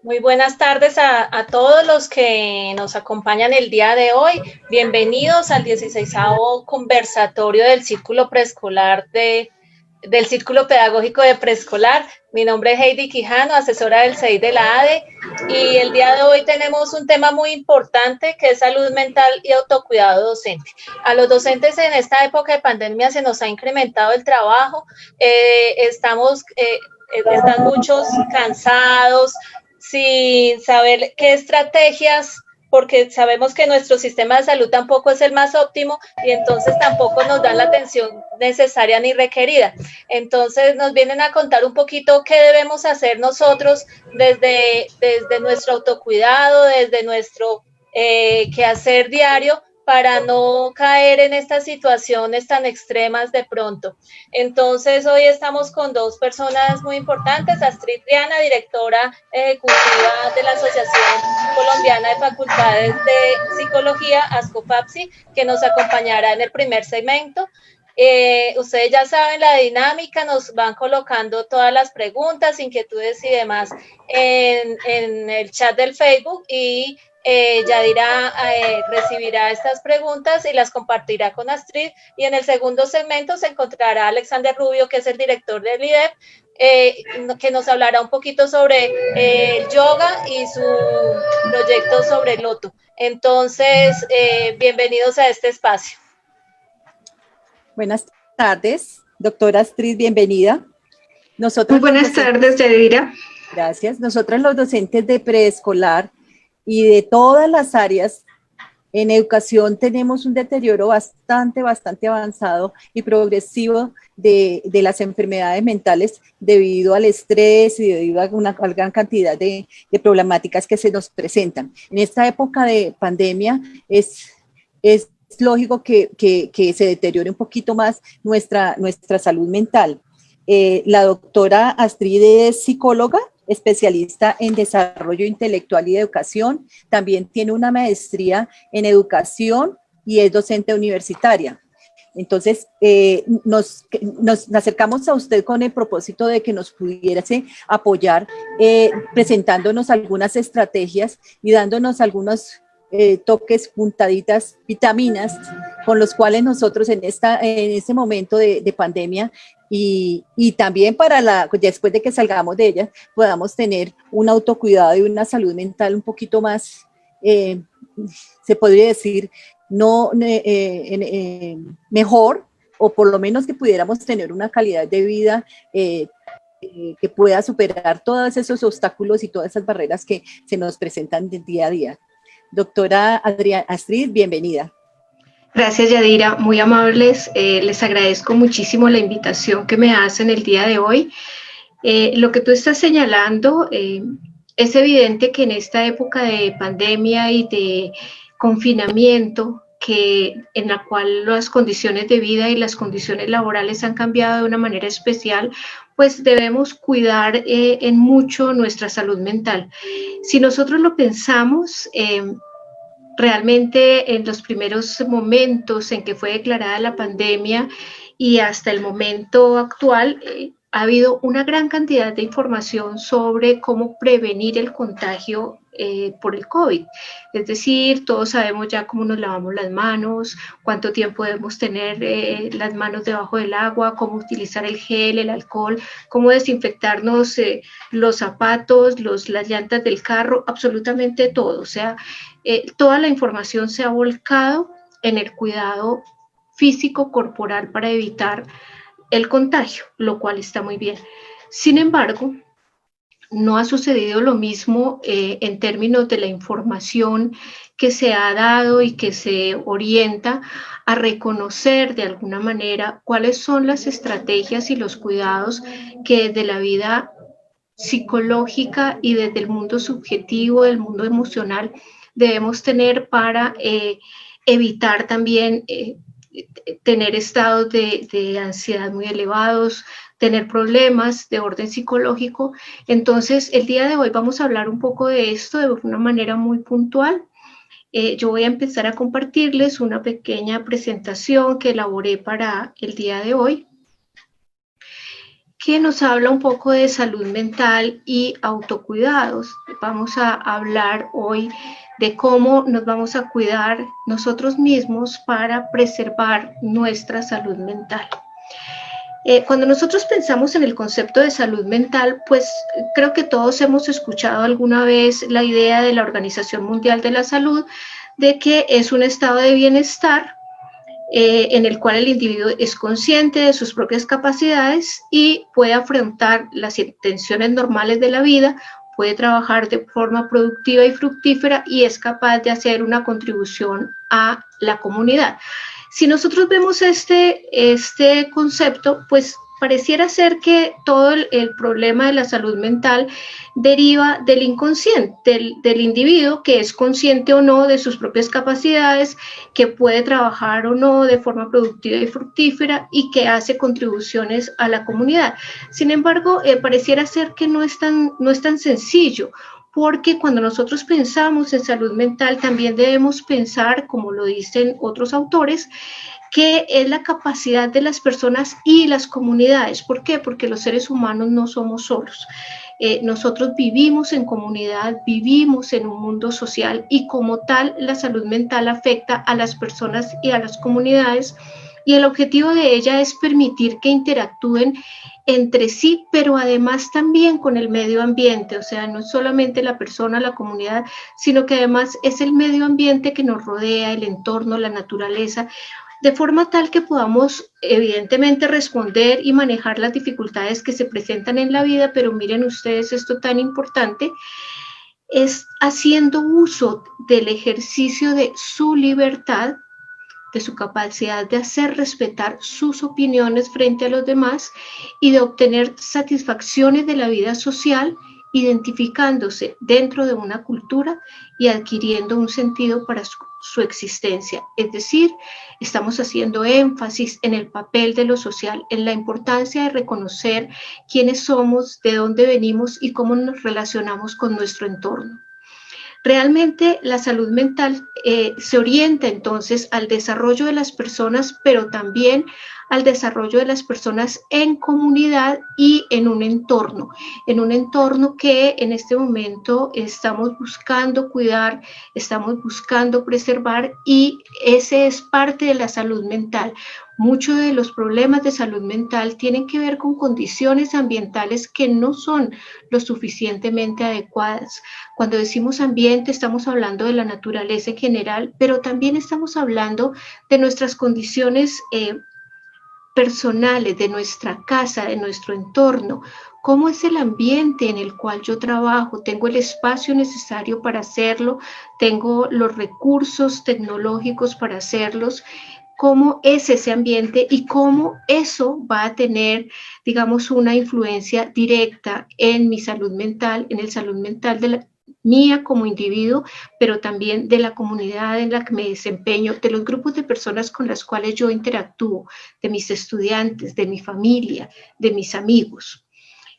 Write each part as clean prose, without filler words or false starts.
Muy buenas tardes a todos los que nos acompañan el día de hoy. Bienvenidos al 16º conversatorio del Círculo Preescolar del Círculo Pedagógico de Preescolar. Mi nombre es Heidi Quijano, asesora del CEI de la ADE, y el día de hoy tenemos un tema muy importante que es salud mental y autocuidado docente. A los docentes en esta época de pandemia se nos ha incrementado el trabajo, están muchos cansados, sin saber qué estrategias, porque sabemos que nuestro sistema de salud tampoco es el más óptimo y entonces tampoco nos dan la atención necesaria ni requerida. Entonces nos vienen a contar un poquito qué debemos hacer nosotros desde nuestro autocuidado, desde nuestro quehacer diario, para no caer en estas situaciones tan extremas de pronto. Entonces, hoy estamos con dos personas muy importantes: Astrid Triana, directora ejecutiva de la Asociación Colombiana de Facultades de Psicología, ASCOFAPSI, que nos acompañará en el primer segmento. Ustedes ya saben la dinámica, nos van colocando todas las preguntas, inquietudes y demás en el chat del Facebook, y Yadira recibirá estas preguntas y las compartirá con Astrid, y en el segundo segmento se encontrará Alexander Rubio, que es el director del IDEP, que nos hablará un poquito sobre el yoga y su proyecto sobre el loto. Entonces, bienvenidos a este espacio. Buenas tardes, doctora Astrid, bienvenida. Muy buenas tardes, Yadira. Gracias. Nosotros los docentes de preescolar y de todas las áreas en educación tenemos un deterioro bastante avanzado y progresivo de las enfermedades mentales debido al estrés y debido a una gran cantidad de problemáticas que se nos presentan. En esta época de pandemia es lógico que se deteriore un poquito más nuestra salud mental. La doctora Astrid es psicóloga, especialista en desarrollo intelectual y de educación. También tiene una maestría en educación y es docente universitaria. Entonces, nos acercamos a usted con el propósito de que nos pudiese apoyar presentándonos algunas estrategias y dándonos algunos toques, puntaditas, vitaminas, con los cuales nosotros en este momento de pandemia y también después de que salgamos de ella, podamos tener un autocuidado y una salud mental un poquito más, se podría decir, mejor, o por lo menos que pudiéramos tener una calidad de vida que pueda superar todos esos obstáculos y todas esas barreras que se nos presentan de día a día. Doctora Astrid, bienvenida. Gracias, Yadira, muy amables. Les agradezco muchísimo la invitación que me hacen el día de hoy. Lo que tú estás señalando, es evidente que en esta época de pandemia y de confinamiento, en la cual las condiciones de vida y las condiciones laborales han cambiado de una manera especial, pues debemos cuidar en mucho nuestra salud mental. Si nosotros lo pensamos, realmente en los primeros momentos en que fue declarada la pandemia y hasta el momento actual, ha habido una gran cantidad de información sobre cómo prevenir el contagio por el COVID. Es decir, todos sabemos ya cómo nos lavamos las manos, cuánto tiempo debemos tener las manos debajo del agua, cómo utilizar el gel, el alcohol, cómo desinfectarnos los zapatos, las llantas del carro, absolutamente todo. O sea, toda la información se ha volcado en el cuidado físico corporal para evitar el contagio, lo cual está muy bien. Sin embargo, no ha sucedido lo mismo en términos de la información que se ha dado y que se orienta a reconocer de alguna manera cuáles son las estrategias y los cuidados que desde la vida psicológica y desde el mundo subjetivo, del mundo emocional, debemos tener para evitar también tener estados de ansiedad muy elevados, tener problemas de orden psicológico. Entonces, el día de hoy vamos a hablar un poco de esto de una manera muy puntual. Yo voy a empezar a compartirles una pequeña presentación que elaboré para el día de hoy. que nos habla un poco de salud mental y autocuidados. Vamos a hablar hoy de cómo nos vamos a cuidar nosotros mismos para preservar nuestra salud mental. Cuando nosotros pensamos en el concepto de salud mental, pues creo que todos hemos escuchado alguna vez la idea de la Organización Mundial de la Salud de que es un estado de bienestar en el cual el individuo es consciente de sus propias capacidades y puede afrontar las tensiones normales de la vida, puede trabajar de forma productiva y fructífera y es capaz de hacer una contribución a la comunidad. Si nosotros vemos este concepto, pues pareciera ser que todo el problema de la salud mental deriva del inconsciente, del individuo que es consciente o no de sus propias capacidades, que puede trabajar o no de forma productiva y fructífera y que hace contribuciones a la comunidad. Sin embargo, pareciera ser que no es tan sencillo, porque cuando nosotros pensamos en salud mental también debemos pensar, como lo dicen otros autores, que es la capacidad de las personas y las comunidades. ¿Por qué? Porque los seres humanos no somos solos. Nosotros vivimos en comunidad, vivimos en un mundo social y como tal la salud mental afecta a las personas y a las comunidades y el objetivo de ella es permitir que interactúen entre sí, pero además también con el medio ambiente, o sea, no es solamente la persona, la comunidad, sino que además es el medio ambiente que nos rodea, el entorno, la naturaleza, de forma tal que podamos evidentemente responder y manejar las dificultades que se presentan en la vida, pero miren ustedes esto tan importante, es haciendo uso del ejercicio de su libertad, de su capacidad de hacer respetar sus opiniones frente a los demás y de obtener satisfacciones de la vida social, identificándose dentro de una cultura y adquiriendo un sentido para su existencia. Es decir, estamos haciendo énfasis en el papel de lo social, en la importancia de reconocer quiénes somos, de dónde venimos y cómo nos relacionamos con nuestro entorno. Realmente la salud mental se orienta entonces al desarrollo de las personas, pero también al desarrollo de las personas en comunidad y en un entorno que en este momento estamos buscando cuidar, estamos buscando preservar y ese es parte de la salud mental. Muchos de los problemas de salud mental tienen que ver con condiciones ambientales que no son lo suficientemente adecuadas. Cuando decimos ambiente, estamos hablando de la naturaleza en general, pero también estamos hablando de nuestras condiciones personales, de nuestra casa, de nuestro entorno. ¿Cómo es el ambiente en el cual yo trabajo? ¿Tengo el espacio necesario para hacerlo? ¿Tengo los recursos tecnológicos para hacerlos? ¿Cómo es ese ambiente y cómo eso va a tener, digamos, una influencia directa en mi salud mental, en el salud mental de la mía como individuo, pero también de la comunidad en la que me desempeño, de los grupos de personas con las cuales yo interactúo, de mis estudiantes, de mi familia, de mis amigos?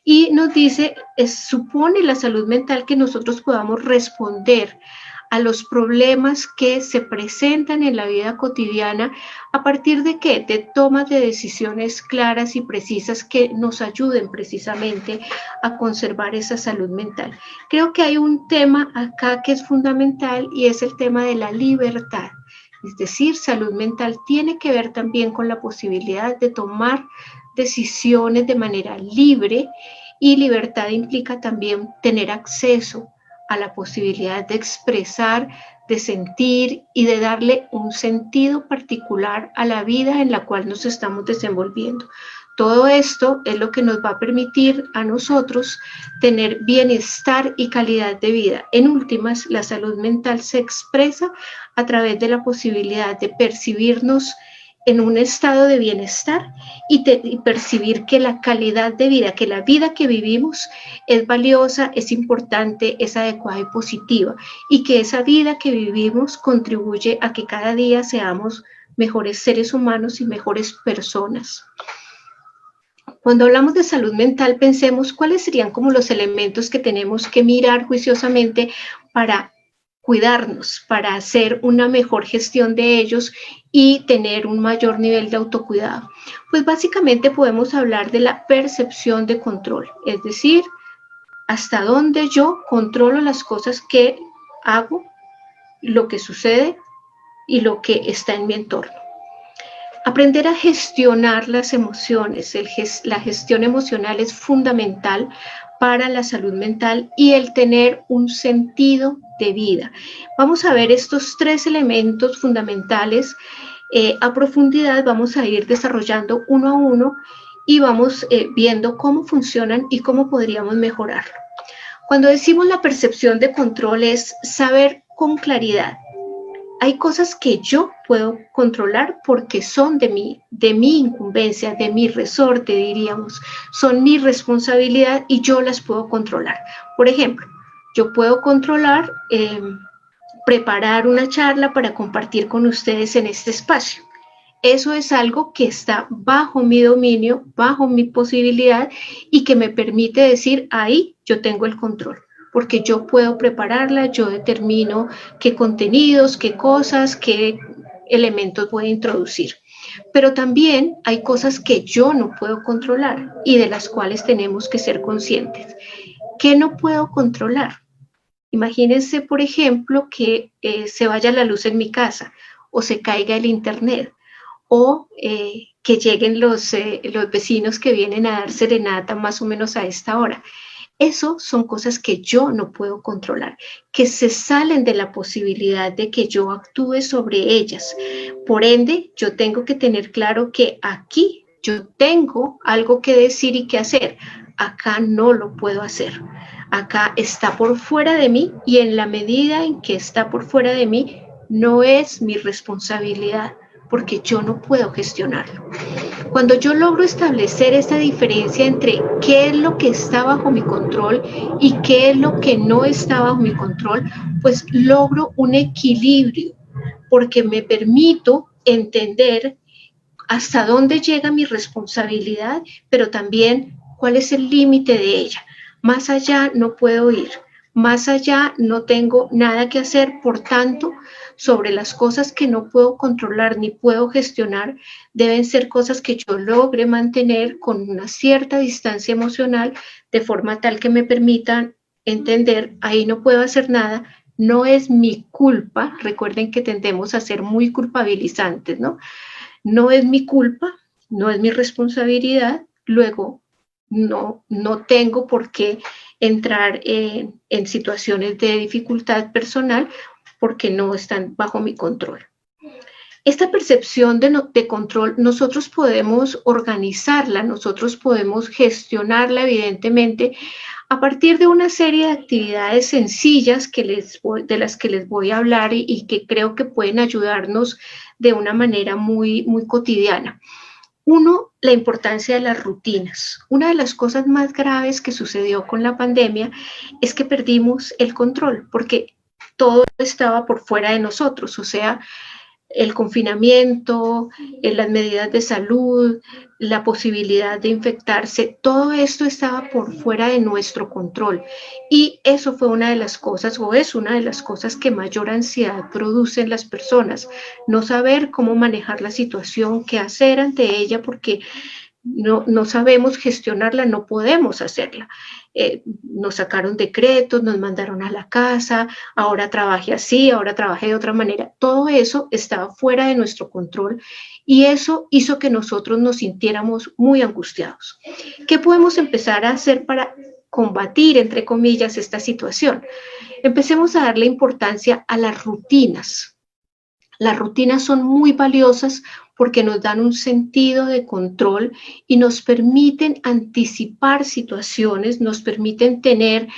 Y nos dice, supone la salud mental que nosotros podamos responder a los problemas que se presentan en la vida cotidiana, ¿a partir de qué? De tomas de decisiones claras y precisas que nos ayuden precisamente a conservar esa salud mental. Creo que hay un tema acá que es fundamental y es el tema de la libertad. Es decir, salud mental tiene que ver también con la posibilidad de tomar decisiones de manera libre y libertad implica también tener acceso a la posibilidad de expresar, de sentir y de darle un sentido particular a la vida en la cual nos estamos desenvolviendo. Todo esto es lo que nos va a permitir a nosotros tener bienestar y calidad de vida. En últimas, la salud mental se expresa a través de la posibilidad de percibirnos en un estado de bienestar y percibir que la calidad de vida, que la vida que vivimos es valiosa, es importante, es adecuada y positiva y que esa vida que vivimos contribuye a que cada día seamos mejores seres humanos y mejores personas. Cuando hablamos de salud mental, pensemos cuáles serían como los elementos que tenemos que mirar juiciosamente para cuidarnos, para hacer una mejor gestión de ellos y tener un mayor nivel de autocuidado? Pues básicamente podemos hablar de la percepción de control, es decir, hasta dónde yo controlo las cosas que hago, lo que sucede y lo que está en mi entorno. Aprender a gestionar las emociones, la gestión emocional es fundamental para la salud mental y el tener un sentido de vida. Vamos a ver estos 3 elementos fundamentales a profundidad, vamos a ir desarrollando uno a uno y vamos viendo cómo funcionan y cómo podríamos mejorarlo. Cuando decimos la percepción de control es saber con claridad. Hay cosas que yo puedo controlar porque son de mi incumbencia, de mi resorte, diríamos, son mi responsabilidad y yo las puedo controlar. Por ejemplo, yo puedo controlar preparar una charla para compartir con ustedes en este espacio. Eso es algo que está bajo mi dominio, bajo mi posibilidad y que me permite decir, ahí yo tengo el control, porque yo puedo prepararla, yo determino qué contenidos, qué cosas, qué elementos voy a introducir. Pero también hay cosas que yo no puedo controlar y de las cuales tenemos que ser conscientes. ¿Qué no puedo controlar? Imagínense, por ejemplo, que se vaya la luz en mi casa o se caiga el internet o que lleguen los vecinos que vienen a dar serenata más o menos a esta hora. Eso son cosas que yo no puedo controlar, que se salen de la posibilidad de que yo actúe sobre ellas. Por ende, yo tengo que tener claro que aquí yo tengo algo que decir y que hacer. Acá no lo puedo hacer. Acá está por fuera de mí y en la medida en que está por fuera de mí, no es mi responsabilidad porque yo no puedo gestionarlo. Cuando yo logro establecer esta diferencia entre qué es lo que está bajo mi control y qué es lo que no está bajo mi control, pues logro un equilibrio porque me permito entender hasta dónde llega mi responsabilidad, pero también cuál es el límite de ella. Más allá no puedo ir, más allá no tengo nada que hacer, por tanto, sobre las cosas que no puedo controlar ni puedo gestionar, deben ser cosas que yo logre mantener con una cierta distancia emocional, de forma tal que me permitan entender, ahí no puedo hacer nada, no es mi culpa, recuerden que tendemos a ser muy culpabilizantes, ¿no? No es mi culpa, no es mi responsabilidad, luego no tengo por qué entrar en situaciones de dificultad personal porque no están bajo mi control. Esta percepción de control nosotros podemos organizarla, nosotros podemos gestionarla evidentemente a partir de una serie de actividades sencillas de las que les voy a hablar y que creo que pueden ayudarnos de una manera muy, muy cotidiana. Uno, la importancia de las rutinas. Una de las cosas más graves que sucedió con la pandemia es que perdimos el control porque todo estaba por fuera de nosotros, o sea, el confinamiento, las medidas de salud, la posibilidad de infectarse, todo esto estaba por fuera de nuestro control. Y eso fue una de las cosas, o es una de las cosas que mayor ansiedad produce en las personas. No saber cómo manejar la situación, qué hacer ante ella, porque no sabemos gestionarla, no podemos hacerla. Nos sacaron decretos, nos mandaron a la casa, ahora trabaje así, ahora trabaje de otra manera. Todo eso estaba fuera de nuestro control y eso hizo que nosotros nos sintiéramos muy angustiados. ¿Qué podemos empezar a hacer para combatir, entre comillas, esta situación? Empecemos a darle importancia a las rutinas. Las rutinas son muy valiosas porque nos dan un sentido de control y nos permiten anticipar situaciones, nos permiten tener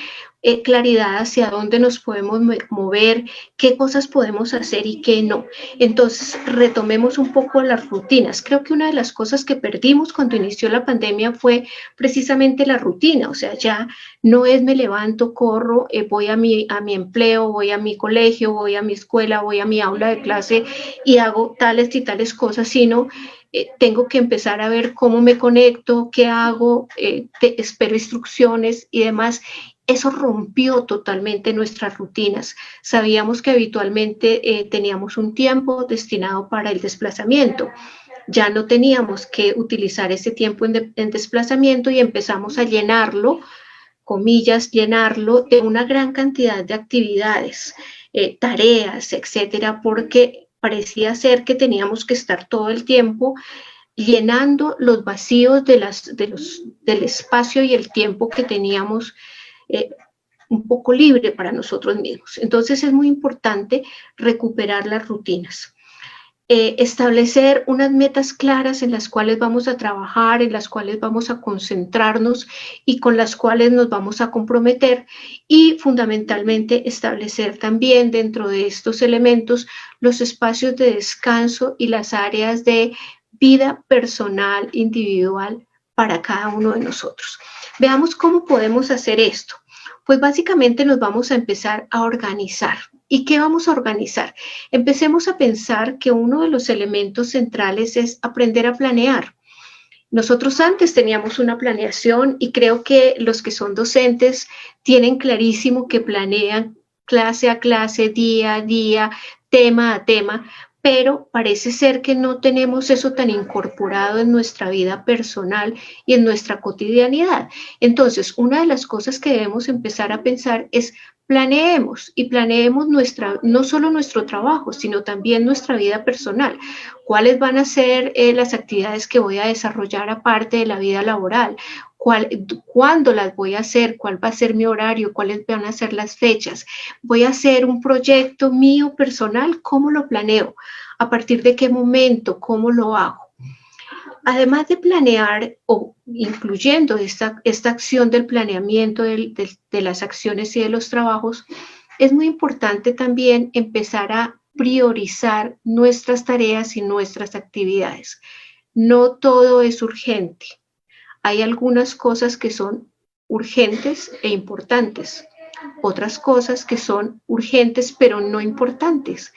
claridad hacia dónde nos podemos mover, qué cosas podemos hacer y qué no. Entonces, retomemos un poco las rutinas. Creo que una de las cosas que perdimos cuando inició la pandemia fue precisamente la rutina. O sea, ya no es me levanto, corro, voy a mi empleo, voy a mi colegio, voy a mi escuela, voy a mi aula de clase y hago tales y tales cosas, sino tengo que empezar a ver cómo me conecto, qué hago, espero instrucciones y demás. Eso rompió totalmente nuestras rutinas. Sabíamos que habitualmente teníamos un tiempo destinado para el desplazamiento. Ya no teníamos que utilizar ese tiempo en desplazamiento y empezamos a llenarlo, comillas, llenarlo de una gran cantidad de actividades, tareas, etcétera, porque parecía ser que teníamos que estar todo el tiempo llenando los vacíos del espacio y el tiempo que teníamos un poco libre para nosotros mismos. Entonces es muy importante recuperar las rutinas. Establecer unas metas claras en las cuales vamos a trabajar, en las cuales vamos a concentrarnos y con las cuales nos vamos a comprometer, y fundamentalmente establecer también dentro de estos elementos los espacios de descanso y las áreas de vida personal, individual para cada uno de nosotros. Veamos cómo podemos hacer esto. Pues básicamente nos vamos a empezar a organizar. ¿Y qué vamos a organizar? Empecemos a pensar que uno de los elementos centrales es aprender a planear. Nosotros antes teníamos una planeación y creo que los que son docentes tienen clarísimo que planean clase a clase, día a día, tema a tema, pero parece ser que no tenemos eso tan incorporado en nuestra vida personal y en nuestra cotidianidad. Entonces, una de las cosas que debemos empezar a pensar es planeemos no solo nuestro trabajo, sino también nuestra vida personal. ¿Cuáles van a ser las actividades que voy a desarrollar aparte de la vida laboral? ¿Cuándo las voy a hacer? ¿Cuál va a ser mi horario? ¿Cuáles van a ser las fechas? ¿Voy a hacer un proyecto mío personal? ¿Cómo lo planeo? ¿A partir de qué momento? ¿Cómo lo hago? Además de planear o incluyendo esta acción del planeamiento de las acciones y de los trabajos, es muy importante también empezar a priorizar nuestras tareas y nuestras actividades. No todo es urgente. Hay algunas cosas que son urgentes e importantes, otras cosas que son urgentes pero no importantes,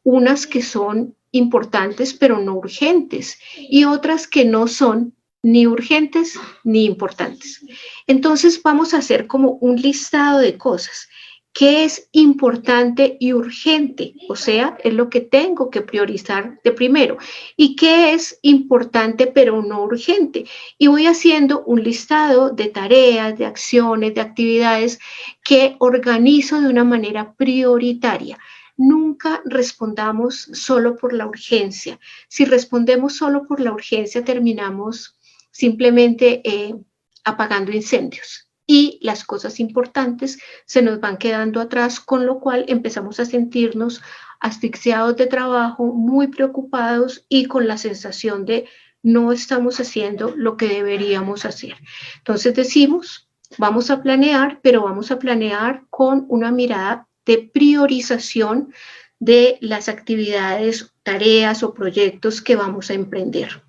unas que son importantes pero no urgentes y otras que no son ni urgentes ni importantes. Entonces vamos a hacer como un listado de cosas. ¿Qué es importante y urgente? O sea, es lo que tengo que priorizar de primero. ¿Y qué es importante pero no urgente? Y voy haciendo un listado de tareas, de acciones, de actividades que organizo de una manera prioritaria. Nunca respondamos solo por la urgencia. Si respondemos solo por la urgencia, terminamos simplemente apagando incendios. Y las cosas importantes se nos van quedando atrás, con lo cual empezamos a sentirnos asfixiados de trabajo, muy preocupados y con la sensación de no estamos haciendo lo que deberíamos hacer. Entonces decimos, vamos a planear, pero vamos a planear con una mirada de priorización de las actividades, tareas o proyectos que vamos a emprender.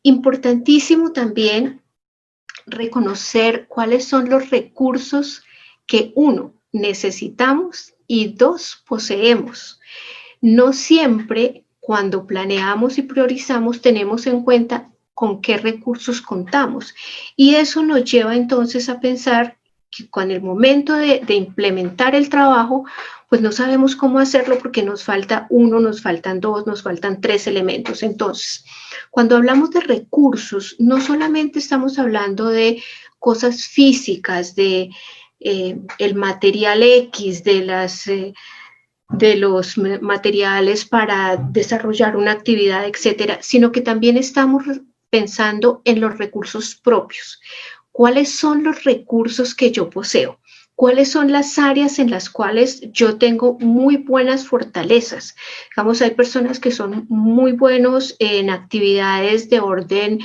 Importantísimo también reconocer cuáles son los recursos que uno, necesitamos y dos, poseemos. No siempre cuando planeamos y priorizamos tenemos en cuenta con qué recursos contamos y eso nos lleva entonces a pensar que con el momento de implementar el trabajo, pues no sabemos cómo hacerlo porque nos falta uno, nos faltan dos, nos faltan tres elementos. Entonces, cuando hablamos de recursos, no solamente estamos hablando de cosas físicas, de el material X, de los materiales para desarrollar una actividad, etcétera, sino que también estamos pensando en los recursos propios. ¿Cuáles son los recursos que yo poseo? ¿Cuáles son las áreas en las cuales yo tengo muy buenas fortalezas? Digamos, hay personas que son muy buenos en actividades de orden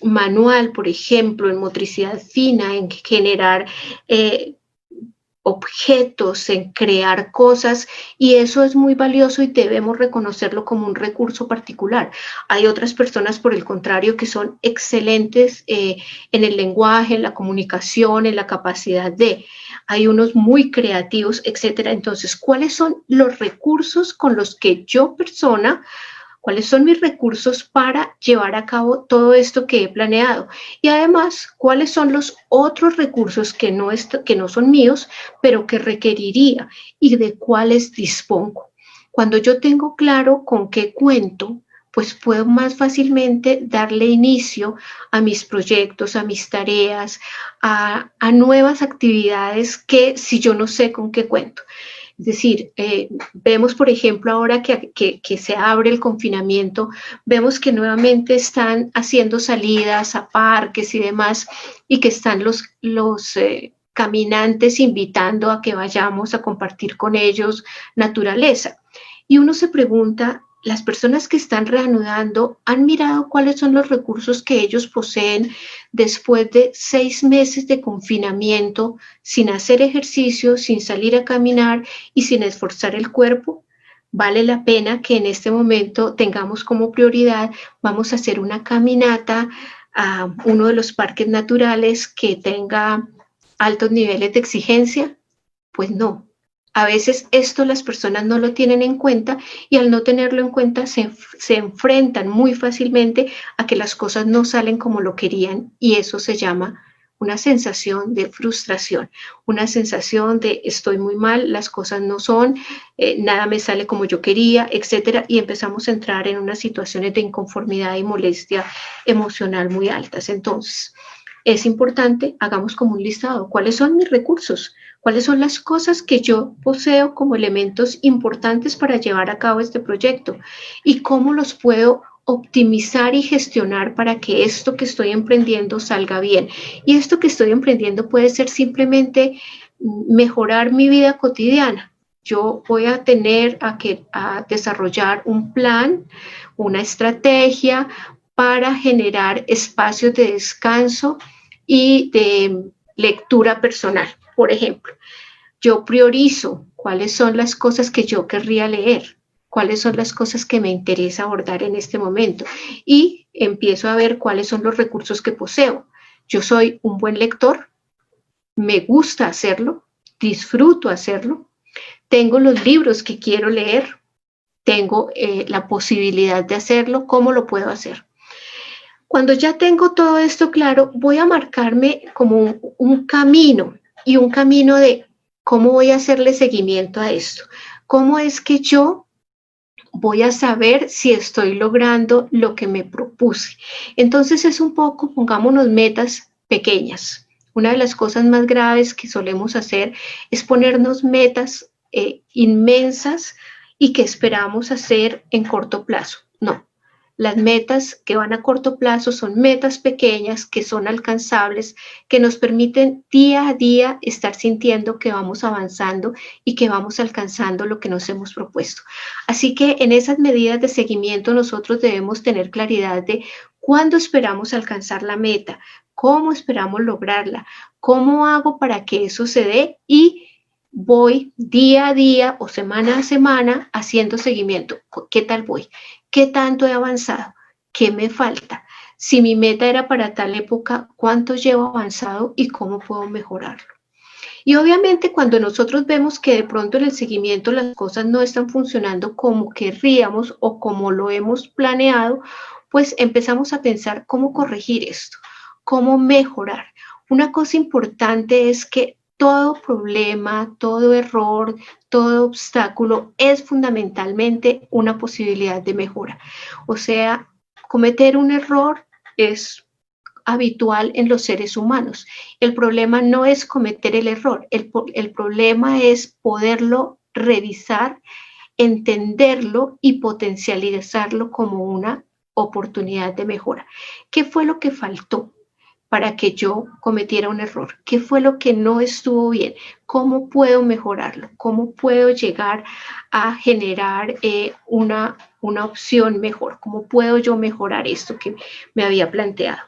manual, por ejemplo, en motricidad fina, en generar objetos, en crear cosas, y eso es muy valioso y debemos reconocerlo como un recurso particular. Hay otras personas, por el contrario, que son excelentes en el lenguaje, en la comunicación, en la capacidad de. Hay unos muy creativos, etcétera. Entonces, ¿cuáles son los recursos con los que yo, persona, ¿Cuáles son mis recursos para llevar a cabo todo esto que he planeado? Y además, ¿cuáles son los otros recursos que no son míos, pero que requeriría y de cuáles dispongo? Cuando yo tengo claro con qué cuento, pues puedo más fácilmente darle inicio a mis proyectos, a mis tareas, a nuevas actividades que si yo no sé con qué cuento. Es decir, vemos, por ejemplo, ahora que se abre el confinamiento, vemos que nuevamente están haciendo salidas a parques y demás, y que están los caminantes invitando a que vayamos a compartir con ellos naturaleza. Y uno se pregunta, las personas que están reanudando, ¿han mirado cuáles son los recursos que ellos poseen después de 6 meses de confinamiento, sin hacer ejercicio, sin salir a caminar y sin esforzar el cuerpo? Vale la pena que en este momento tengamos como prioridad, vamos a hacer una caminata a uno de los parques naturales que tenga altos niveles de exigencia. Pues no. A veces esto las personas no lo tienen en cuenta y al no tenerlo en cuenta se enfrentan muy fácilmente a que las cosas no salen como lo querían, y eso se llama una sensación de frustración, una sensación de estoy muy mal, las cosas no son, nada me sale como yo quería, etcétera, y empezamos a entrar en unas situaciones de inconformidad y molestia emocional muy altas. Entonces, es importante, hagamos como un listado, ¿cuáles son mis recursos? ¿Cuáles son las cosas que yo poseo como elementos importantes para llevar a cabo este proyecto? ¿Y cómo los puedo optimizar y gestionar para que esto que estoy emprendiendo salga bien? Y esto que estoy emprendiendo puede ser simplemente mejorar mi vida cotidiana. Yo voy a tener a desarrollar un plan, una estrategia para generar espacios de descanso y de lectura personal. Por ejemplo, yo priorizo cuáles son las cosas que yo querría leer, cuáles son las cosas que me interesa abordar en este momento, y empiezo a ver cuáles son los recursos que poseo. Yo soy un buen lector, me gusta hacerlo, disfruto hacerlo, tengo los libros que quiero leer, tengo la posibilidad de hacerlo, ¿cómo lo puedo hacer? Cuando ya tengo todo esto claro, voy a marcarme como un camino, y un camino de cómo voy a hacerle seguimiento a esto. ¿Cómo es que yo voy a saber si estoy logrando lo que me propuse? Entonces es un poco, pongámonos metas pequeñas. Una de las cosas más graves que solemos hacer es ponernos metas inmensas y que esperamos hacer en corto plazo. No. Las metas que van a corto plazo son metas pequeñas que son alcanzables, que nos permiten día a día estar sintiendo que vamos avanzando y que vamos alcanzando lo que nos hemos propuesto. Así que en esas medidas de seguimiento nosotros debemos tener claridad de cuándo esperamos alcanzar la meta, cómo esperamos lograrla, cómo hago para que eso se dé, y voy día a día o semana a semana haciendo seguimiento. ¿Qué tal voy? ¿Qué tanto he avanzado? ¿Qué me falta? Si mi meta era para tal época, ¿cuánto llevo avanzado y cómo puedo mejorarlo? Y obviamente cuando nosotros vemos que de pronto en el seguimiento las cosas no están funcionando como querríamos o como lo hemos planeado, pues empezamos a pensar cómo corregir esto, cómo mejorar. Una cosa importante es que todo problema, todo error, todo obstáculo es fundamentalmente una posibilidad de mejora. O sea, cometer un error es habitual en los seres humanos. El problema no es cometer el error, el problema es poderlo revisar, entenderlo y potencializarlo como una oportunidad de mejora. ¿Qué fue lo que faltó para que yo cometiera un error? ¿Qué fue lo que no estuvo bien? ¿Cómo puedo mejorarlo? ¿Cómo puedo llegar a generar una opción mejor? ¿Cómo puedo yo mejorar esto que me había planteado?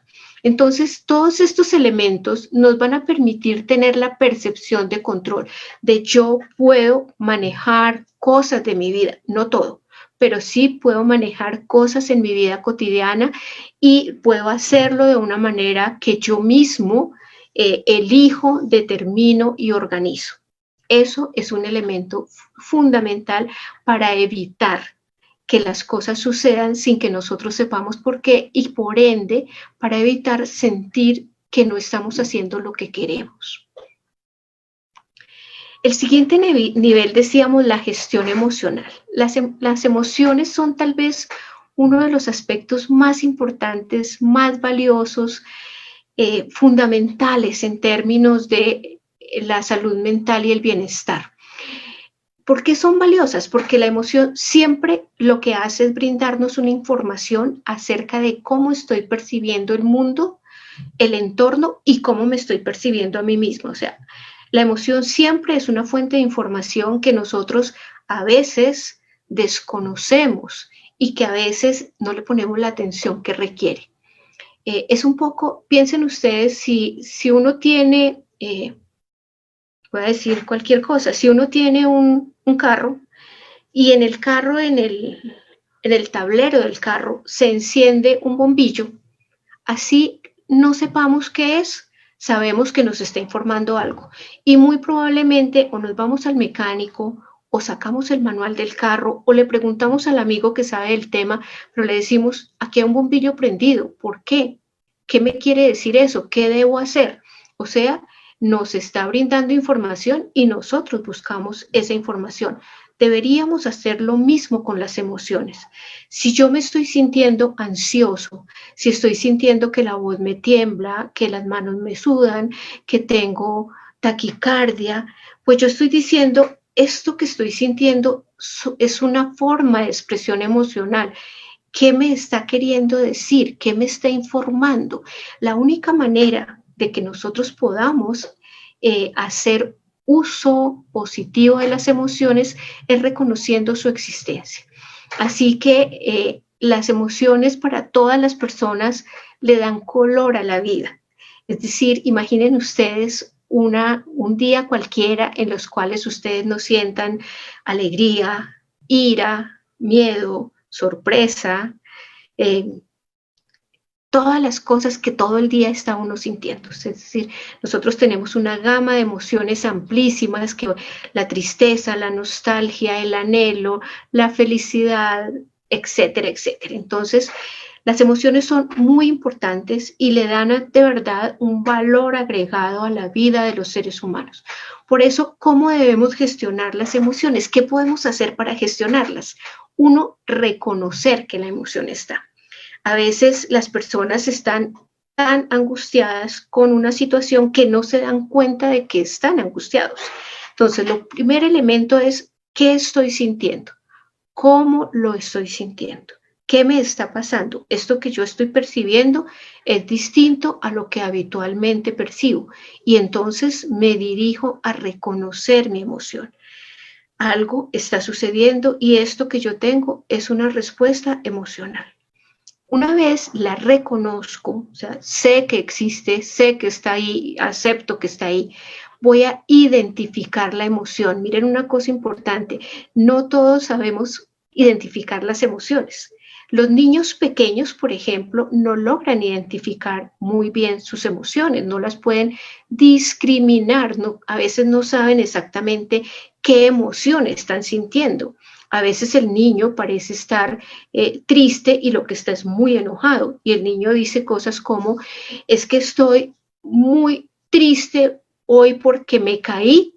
Entonces, todos estos elementos nos van a permitir tener la percepción de control, de yo puedo manejar cosas de mi vida, no todo, pero sí puedo manejar cosas en mi vida cotidiana y puedo hacerlo de una manera que yo mismo elijo, determino y organizo. Eso es un elemento fundamental para evitar que las cosas sucedan sin que nosotros sepamos por qué y por ende para evitar sentir que no estamos haciendo lo que queremos. El siguiente nivel, decíamos, la gestión emocional. Las emociones son tal vez uno de los aspectos más importantes, más valiosos, fundamentales en términos de la salud mental y el bienestar. ¿Por qué son valiosas? Porque la emoción siempre lo que hace es brindarnos una información acerca de cómo estoy percibiendo el mundo, el entorno y cómo me estoy percibiendo a mí mismo. O sea, la emoción siempre es una fuente de información que nosotros a veces desconocemos y que a veces no le ponemos la atención que requiere. Es un poco, piensen ustedes, si uno tiene, voy a decir cualquier cosa, si uno tiene un carro y en el carro, en el tablero del carro, se enciende un bombillo, así no sepamos qué es, sabemos que nos está informando algo. Y muy probablemente o nos vamos al mecánico o sacamos el manual del carro o le preguntamos al amigo que sabe del tema, pero le decimos, aquí hay un bombillo prendido, ¿por qué? ¿Qué me quiere decir eso? ¿Qué debo hacer? O sea, nos está brindando información y nosotros buscamos esa información. Deberíamos hacer lo mismo con las emociones. Si yo me estoy sintiendo ansioso, si estoy sintiendo que la voz me tiembla, que las manos me sudan, que tengo taquicardia, pues yo estoy diciendo, esto que estoy sintiendo es una forma de expresión emocional. ¿Qué me está queriendo decir? ¿Qué me está informando? La única manera de que nosotros podamos hacer uso positivo de las emociones es reconociendo su existencia. Así que las emociones para todas las personas le dan color a la vida. Es decir, imaginen ustedes un día cualquiera en los cuales ustedes no sientan alegría, ira, miedo, sorpresa, todas las cosas que todo el día está uno sintiendo. Es decir, nosotros tenemos una gama de emociones amplísimas, que la tristeza, la nostalgia, el anhelo, la felicidad, etcétera, etcétera. Entonces, las emociones son muy importantes y le dan de verdad un valor agregado a la vida de los seres humanos. Por eso, ¿cómo debemos gestionar las emociones? ¿Qué podemos hacer para gestionarlas? Uno, reconocer que la emoción está. A veces las personas están tan angustiadas con una situación que no se dan cuenta de que están angustiados. Entonces, el primer elemento es, ¿qué estoy sintiendo? ¿Cómo lo estoy sintiendo? ¿Qué me está pasando? Esto que yo estoy percibiendo es distinto a lo que habitualmente percibo. Y entonces me dirijo a reconocer mi emoción. Algo está sucediendo y esto que yo tengo es una respuesta emocional. Una vez la reconozco, o sea, sé que existe, sé que está ahí, acepto que está ahí, voy a identificar la emoción. Miren una cosa importante, no todos sabemos identificar las emociones. Los niños pequeños, por ejemplo, no logran identificar muy bien sus emociones, no las pueden discriminar, a veces no saben exactamente qué emoción están sintiendo. A veces el niño parece estar triste y lo que está es muy enojado. Y el niño dice cosas como, es que estoy muy triste hoy porque me caí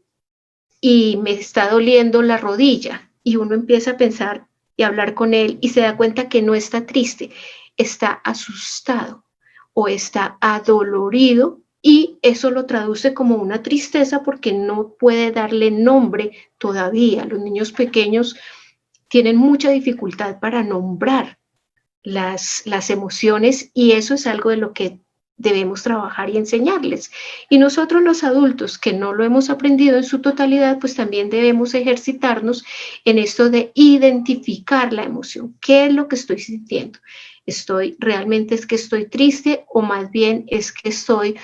y me está doliendo la rodilla. Y uno empieza a pensar y a hablar con él y se da cuenta que no está triste, está asustado o está adolorido. Y eso lo traduce como una tristeza porque no puede darle nombre todavía. Los niños pequeños tienen mucha dificultad para nombrar las emociones y eso es algo de lo que debemos trabajar y enseñarles. Y nosotros los adultos que no lo hemos aprendido en su totalidad, pues también debemos ejercitarnos en esto de identificar la emoción. ¿Qué es lo que estoy sintiendo? ¿Realmente es que estoy triste o más bien es que estoy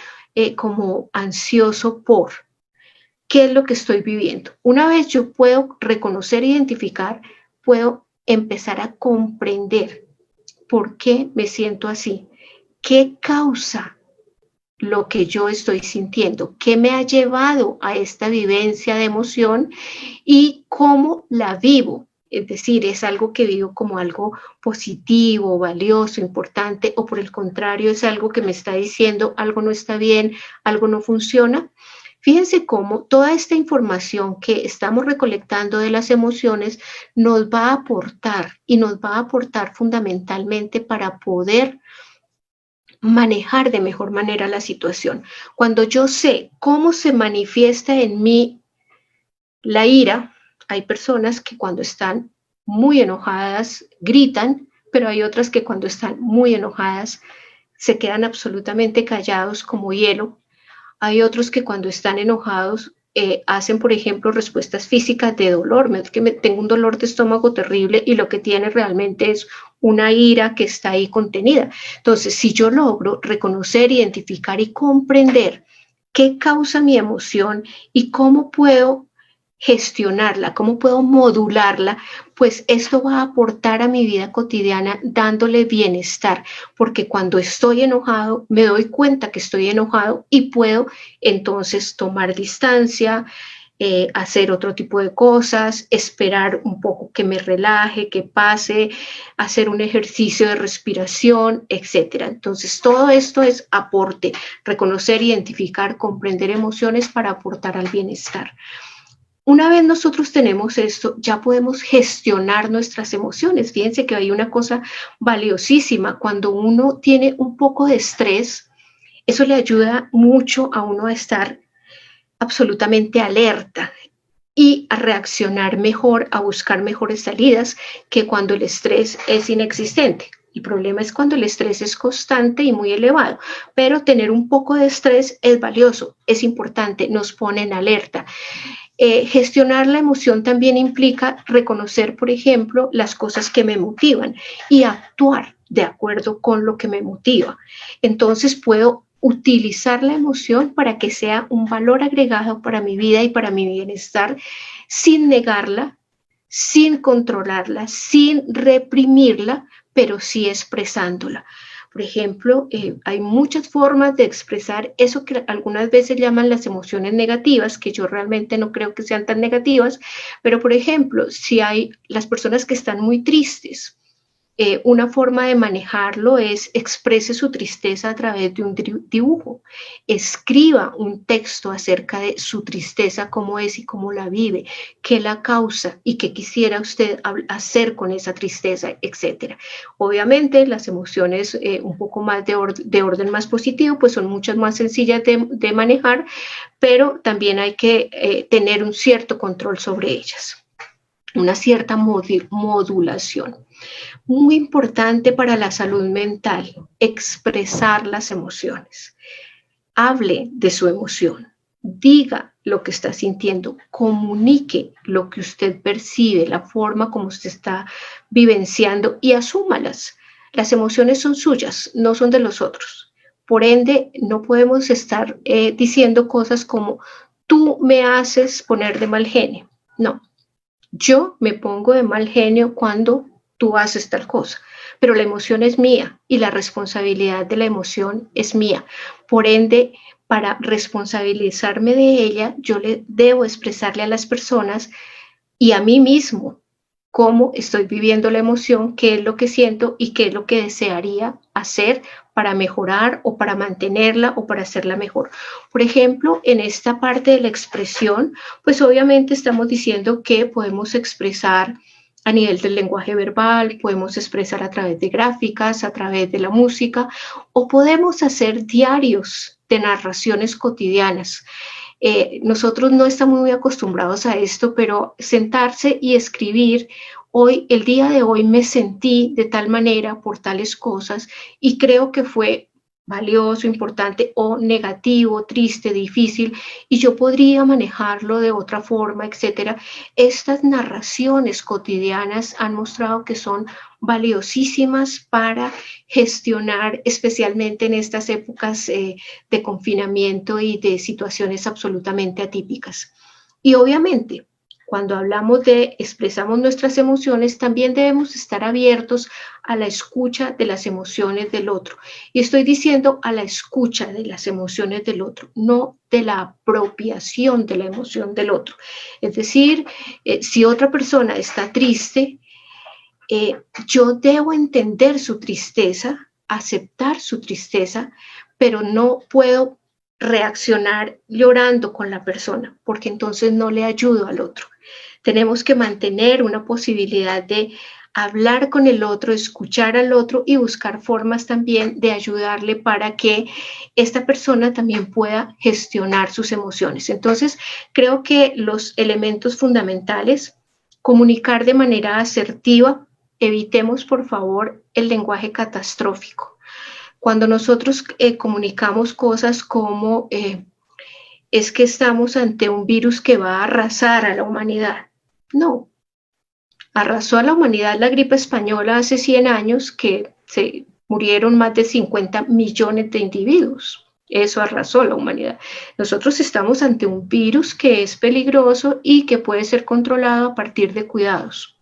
como ansioso por? ¿Qué es lo que estoy viviendo? Una vez yo puedo reconocer e identificar, puedo empezar a comprender por qué me siento así, qué causa lo que yo estoy sintiendo, qué me ha llevado a esta vivencia de emoción y cómo la vivo. Es decir, es algo que vivo como algo positivo, valioso, importante, o por el contrario, es algo que me está diciendo algo no está bien, algo no funciona. Fíjense cómo toda esta información que estamos recolectando de las emociones nos va a aportar y nos va a aportar fundamentalmente para poder manejar de mejor manera la situación. Cuando yo sé cómo se manifiesta en mí la ira, hay personas que cuando están muy enojadas gritan, pero hay otras que cuando están muy enojadas se quedan absolutamente callados como hielo. Hay otros que cuando están enojados hacen, por ejemplo, respuestas físicas de dolor. Tengo un dolor de estómago terrible y lo que tiene realmente es una ira que está ahí contenida. Entonces, si yo logro reconocer, identificar y comprender qué causa mi emoción y cómo puedo gestionarla, cómo puedo modularla, pues esto va a aportar a mi vida cotidiana dándole bienestar, porque cuando estoy enojado me doy cuenta que estoy enojado y puedo entonces tomar distancia, hacer otro tipo de cosas, esperar un poco que me relaje, que pase, hacer un ejercicio de respiración, etcétera. Entonces todo esto es aporte, reconocer, identificar, comprender emociones para aportar al bienestar. Una vez nosotros tenemos esto, ya podemos gestionar nuestras emociones. Fíjense que hay una cosa valiosísima. Cuando uno tiene un poco de estrés, eso le ayuda mucho a uno a estar absolutamente alerta y a reaccionar mejor, a buscar mejores salidas que cuando el estrés es inexistente. El problema es cuando el estrés es constante y muy elevado, pero tener un poco de estrés es valioso, es importante, nos pone en alerta. Gestionar la emoción también implica reconocer, por ejemplo, las cosas que me motivan y actuar de acuerdo con lo que me motiva. Entonces puedo utilizar la emoción para que sea un valor agregado para mi vida y para mi bienestar sin negarla, sin controlarla, sin reprimirla, pero sí expresándola. Por ejemplo, hay muchas formas de expresar eso que algunas veces llaman las emociones negativas, que yo realmente no creo que sean tan negativas, pero por ejemplo, si hay las personas que están muy tristes, una forma de manejarlo es exprese su tristeza a través de un dibujo. Escriba un texto acerca de su tristeza, cómo es y cómo la vive, qué la causa y qué quisiera usted hacer con esa tristeza, etc. Obviamente, las emociones un poco más de orden más positivo, pues son muchas más sencillas de manejar, pero también hay que tener un cierto control sobre ellas, una cierta modulación. Muy importante para la salud mental, expresar las emociones. Hable de su emoción, diga lo que está sintiendo, comunique lo que usted percibe, la forma como usted está vivenciando y asúmalas. Las emociones son suyas, no son de los otros. Por ende, no podemos estar diciendo cosas como tú me haces poner de mal genio. No, yo me pongo de mal genio cuando tú haces tal cosa, pero la emoción es mía y la responsabilidad de la emoción es mía. Por ende, para responsabilizarme de ella, yo le debo expresarle a las personas y a mí mismo cómo estoy viviendo la emoción, qué es lo que siento y qué es lo que desearía hacer para mejorar o para mantenerla o para hacerla mejor. Por ejemplo, en esta parte de la expresión, pues obviamente estamos diciendo que podemos expresar a nivel del lenguaje verbal, podemos expresar a través de gráficas, a través de la música, o podemos hacer diarios de narraciones cotidianas. Nosotros no estamos muy acostumbrados a esto, pero sentarse y escribir, el día de hoy me sentí de tal manera por tales cosas y creo que fue valioso, importante o negativo, triste, difícil, y yo podría manejarlo de otra forma, etcétera. Estas narraciones cotidianas han mostrado que son valiosísimas para gestionar, especialmente en estas épocas de confinamiento y de situaciones absolutamente atípicas. Y obviamente, Cuando hablamos de expresamos nuestras emociones, también debemos estar abiertos a la escucha de las emociones del otro. Y estoy diciendo a la escucha de las emociones del otro, no de la apropiación de la emoción del otro. Es decir, si otra persona está triste, yo debo entender su tristeza, aceptar su tristeza, pero no puedo reaccionar llorando con la persona, porque entonces no le ayudo al otro. Tenemos que mantener una posibilidad de hablar con el otro, escuchar al otro y buscar formas también de ayudarle para que esta persona también pueda gestionar sus emociones. Entonces, creo que los elementos fundamentales, comunicar de manera asertiva, evitemos por favor el lenguaje catastrófico. Cuando nosotros comunicamos cosas como es que estamos ante un virus que va a arrasar a la humanidad. No, arrasó a la humanidad la gripe española hace 100 años que se murieron más de 50 millones de individuos. Eso arrasó a la humanidad. Nosotros estamos ante un virus que es peligroso y que puede ser controlado a partir de cuidados.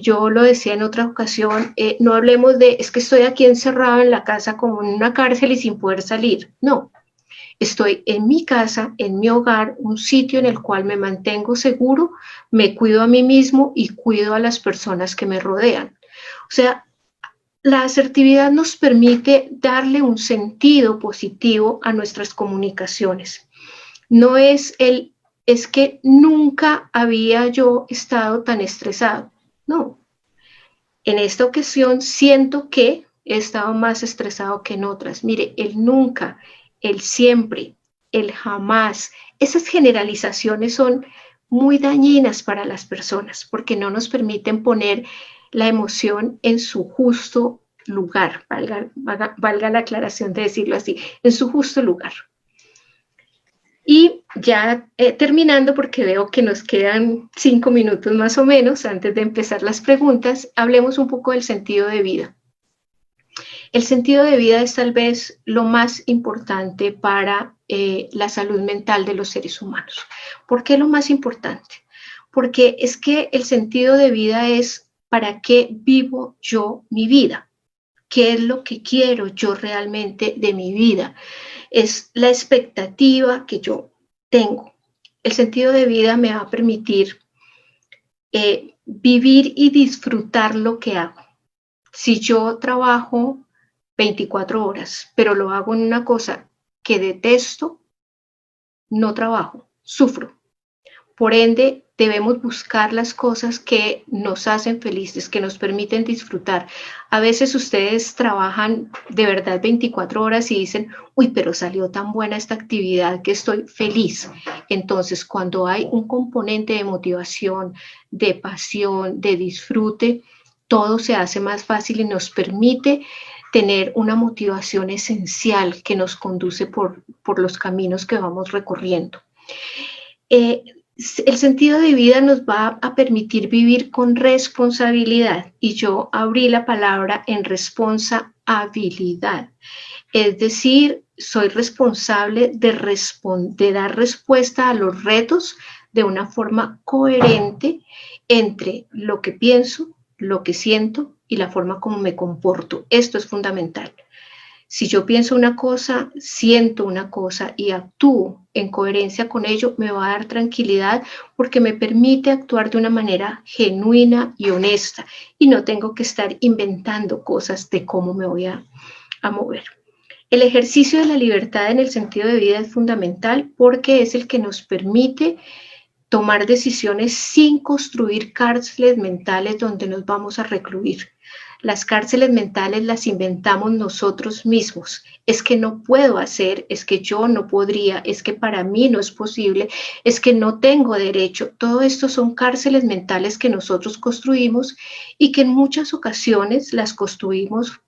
Yo lo decía en otra ocasión, no hablemos de, es que estoy aquí encerrado en la casa como en una cárcel y sin poder salir. No, estoy en mi casa, en mi hogar, un sitio en el cual me mantengo seguro, me cuido a mí mismo y cuido a las personas que me rodean. O sea, la asertividad nos permite darle un sentido positivo a nuestras comunicaciones. No es es que nunca había yo estado tan estresado. No, en esta ocasión siento que he estado más estresado que en otras. Mire, el nunca, el siempre, el jamás, esas generalizaciones son muy dañinas para las personas porque no nos permiten poner la emoción en su justo lugar, valga la aclaración de decirlo así, en su justo lugar. Y ya terminando, porque veo que nos quedan 5 minutos más o menos antes de empezar las preguntas, hablemos un poco del sentido de vida. El sentido de vida es tal vez lo más importante para la salud mental de los seres humanos. ¿Por qué lo más importante? Porque es que el sentido de vida es ¿para qué vivo yo mi vida? ¿Qué es lo que quiero yo realmente de mi vida? Es la expectativa que yo tengo. El sentido de vida me va a permitir vivir y disfrutar lo que hago. Si yo trabajo 24 horas, pero lo hago en una cosa que detesto, no trabajo, sufro. Por ende, debemos buscar las cosas que nos hacen felices, que nos permiten disfrutar. A veces ustedes trabajan de verdad 24 horas y dicen, uy, pero salió tan buena esta actividad que estoy feliz. Entonces, cuando hay un componente de motivación, de pasión, de disfrute, todo se hace más fácil y nos permite tener una motivación esencial que nos conduce por los caminos que vamos recorriendo. El sentido de vida nos va a permitir vivir con responsabilidad y yo abrí la palabra en responsabilidad. Es decir, soy responsable de dar respuesta a los retos de una forma coherente entre lo que pienso, lo que siento y la forma como me comporto. Esto es fundamental. Si yo pienso una cosa, siento una cosa y actúo en coherencia con ello, me va a dar tranquilidad porque me permite actuar de una manera genuina y honesta y no tengo que estar inventando cosas de cómo me voy a mover. El ejercicio de la libertad en el sentido de vida es fundamental porque es el que nos permite tomar decisiones sin construir cárceles mentales donde nos vamos a recluir. Las cárceles mentales las inventamos nosotros mismos. Es que no puedo hacer, es que yo no podría, es que para mí no es posible, es que no tengo derecho. Todo esto son cárceles mentales que nosotros construimos y que en muchas ocasiones las construimos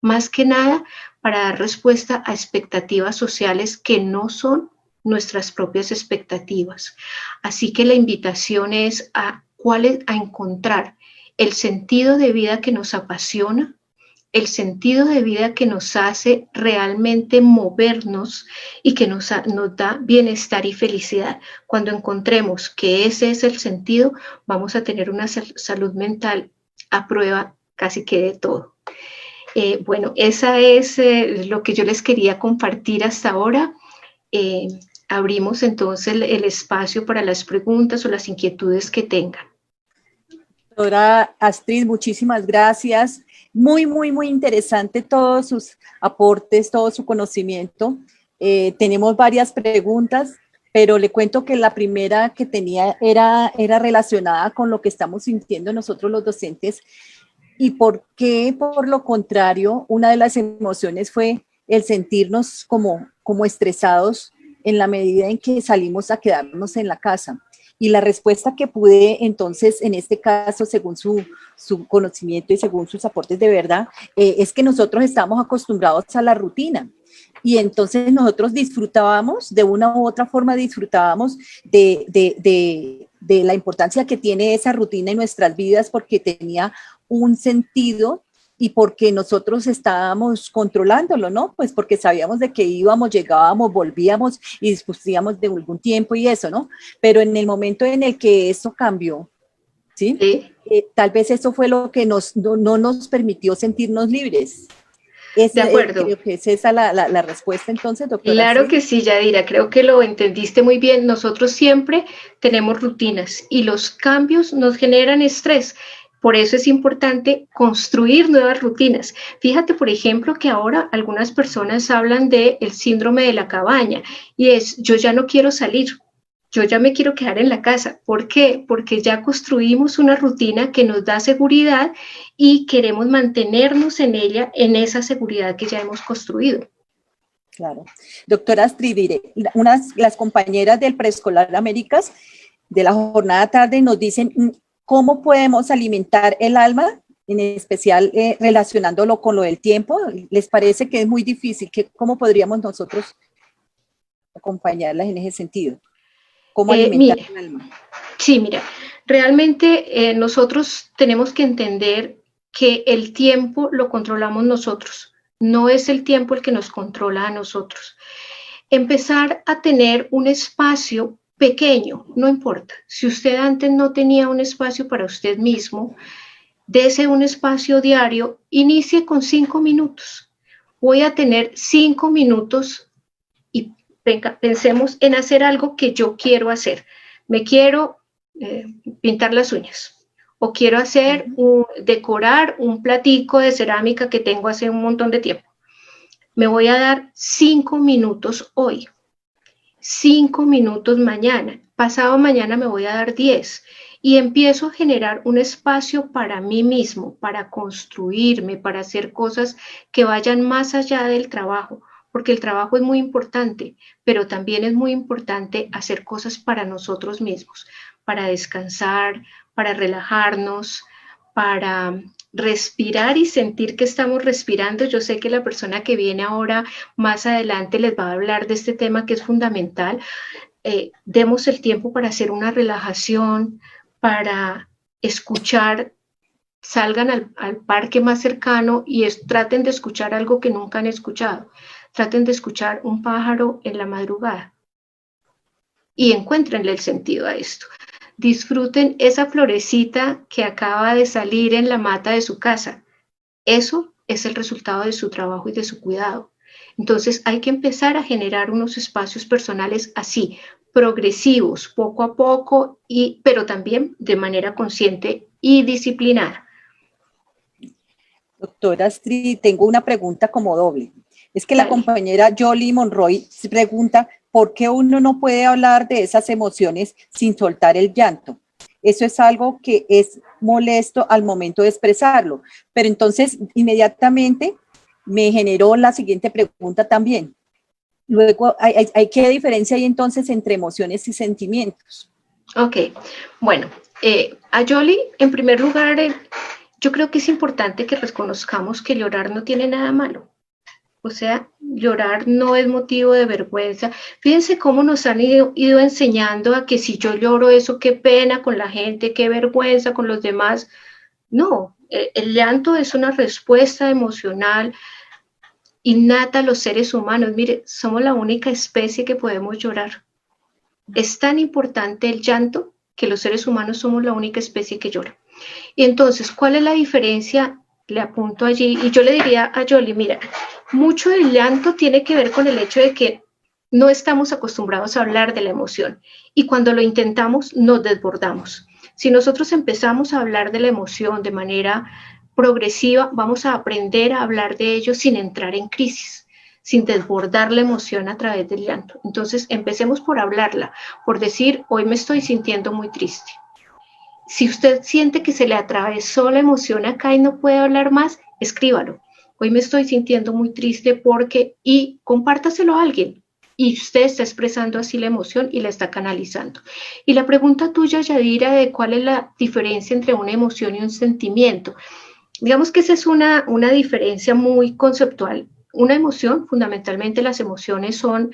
más que nada para dar respuesta a expectativas sociales que no son nuestras propias expectativas. Así que la invitación es a encontrar el sentido de vida que nos apasiona, el sentido de vida que nos hace realmente movernos y que nos da bienestar y felicidad. Cuando encontremos que ese es el sentido, vamos a tener una salud mental a prueba casi que de todo. Bueno, esa es lo que yo les quería compartir hasta ahora. Abrimos entonces el espacio para las preguntas o las inquietudes que tengan. Doctora Astrid, muchísimas gracias. Muy, muy, muy interesante todos sus aportes, todo su conocimiento. Tenemos varias preguntas, pero le cuento que la primera que tenía era relacionada con lo que estamos sintiendo nosotros los docentes y por qué, por lo contrario, una de las emociones fue el sentirnos como estresados en la medida en que salimos a quedarnos en la casa. Y la respuesta que pude entonces, en este caso, según su conocimiento y según sus aportes de verdad, es que nosotros estamos acostumbrados a la rutina. Y entonces nosotros disfrutábamos, de una u otra forma disfrutábamos de la importancia que tiene esa rutina en nuestras vidas porque tenía un sentido y porque nosotros estábamos controlándolo, ¿no? Pues porque sabíamos de que íbamos, llegábamos, volvíamos y discutíamos de algún tiempo y eso, ¿no? Pero en el momento en el que eso cambió, ¿sí? ¿Sí? Tal vez eso fue lo que no nos permitió sentirnos libres. De acuerdo. Creo que es esa la respuesta entonces, doctora. Claro que sí, Yadira, creo que lo entendiste muy bien. Nosotros siempre tenemos rutinas y los cambios nos generan estrés. Por eso es importante construir nuevas rutinas. Fíjate, por ejemplo, que ahora algunas personas hablan del síndrome de la cabaña y es, yo ya no quiero salir, yo ya me quiero quedar en la casa. ¿Por qué? Porque ya construimos una rutina que nos da seguridad y queremos mantenernos en ella, en esa seguridad que ya hemos construido. Claro. Doctora Astrid, las compañeras del Preescolar Américas de la jornada tarde nos dicen cómo podemos alimentar el alma, en especial relacionándolo con lo del tiempo. ¿Les parece que es muy difícil? ¿Cómo podríamos nosotros acompañarlas en ese sentido? ¿Cómo alimentar el alma? Sí, mira, realmente nosotros tenemos que entender que el tiempo lo controlamos nosotros, no es el tiempo el que nos controla a nosotros. Empezar a tener un espacio pequeño, no importa. Si usted antes no tenía un espacio para usted mismo, dese un espacio diario, inicie con 5 minutos. Voy a tener 5 minutos y pensemos en hacer algo que yo quiero hacer. Me quiero pintar las uñas o quiero hacer decorar un platico de cerámica que tengo hace un montón de tiempo. Me voy a dar 5 minutos hoy, 5 minutos mañana, pasado mañana me voy a dar 10 y empiezo a generar un espacio para mí mismo, para construirme, para hacer cosas que vayan más allá del trabajo, porque el trabajo es muy importante, pero también es muy importante hacer cosas para nosotros mismos, para descansar, para relajarnos, para respirar y sentir que estamos respirando. Yo sé que la persona que viene ahora más adelante les va a hablar de este tema que es fundamental. Demos el tiempo para hacer una relajación, para escuchar, salgan al parque más cercano y traten de escuchar algo que nunca han escuchado. Traten de escuchar un pájaro en la madrugada y encuéntrenle el sentido a esto. Disfruten esa florecita que acaba de salir en la mata de su casa. Eso es el resultado de su trabajo y de su cuidado. Entonces hay que empezar a generar unos espacios personales así, progresivos, poco a poco, pero también de manera consciente y disciplinada. Doctora Astrid, tengo una pregunta como doble. Es que la compañera Jolie Monroy se pregunta ¿por qué uno no puede hablar de esas emociones sin soltar el llanto? Eso es algo que es molesto al momento de expresarlo. Pero entonces, inmediatamente me generó la siguiente pregunta también. Luego, ¿qué diferencia hay entonces entre emociones y sentimientos? Ok, bueno, a Jolie, en primer lugar, yo creo que es importante que reconozcamos que llorar no tiene nada malo. O sea, llorar no es motivo de vergüenza. Fíjense cómo nos han ido enseñando a que si yo lloro eso, qué pena con la gente, qué vergüenza con los demás. No, el llanto es una respuesta emocional innata a los seres humanos. Mire, somos la única especie que podemos llorar. Es tan importante el llanto que los seres humanos somos la única especie que llora. Y entonces, ¿cuál es la diferencia? Le apunto allí y yo le diría a Yoli, mira, mucho del llanto tiene que ver con el hecho de que no estamos acostumbrados a hablar de la emoción y cuando lo intentamos nos desbordamos. Si nosotros empezamos a hablar de la emoción de manera progresiva, vamos a aprender a hablar de ello sin entrar en crisis, sin desbordar la emoción a través del llanto. Entonces, empecemos por hablarla, por decir, hoy me estoy sintiendo muy triste. Si usted siente que se le atravesó la emoción acá y no puede hablar más, escríbalo. Hoy me estoy sintiendo muy triste porque, y compártaselo a alguien. Y usted está expresando así la emoción y la está canalizando. Y la pregunta tuya, Yadira, de cuál es la diferencia entre una emoción y un sentimiento. Digamos que esa es una diferencia muy conceptual. Una emoción, fundamentalmente las emociones son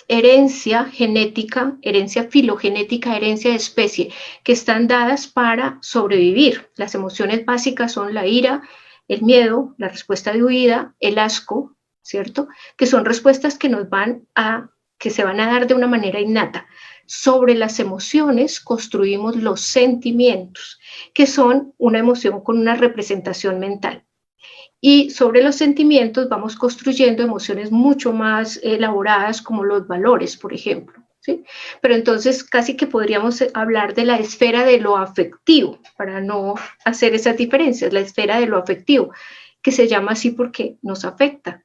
herencia genética, herencia filogenética, herencia de especie, que están dadas para sobrevivir. Las emociones básicas son la ira, el miedo, la respuesta de huida, el asco, ¿cierto? Que son respuestas que que se van a dar de una manera innata. Sobre las emociones construimos los sentimientos, que son una emoción con una representación mental. Y sobre los sentimientos vamos construyendo emociones mucho más elaboradas como los valores, por ejemplo. ¿Sí? Pero entonces casi que podríamos hablar de la esfera de lo afectivo, para no hacer esas diferencias, la esfera de lo afectivo, que se llama así porque nos afecta.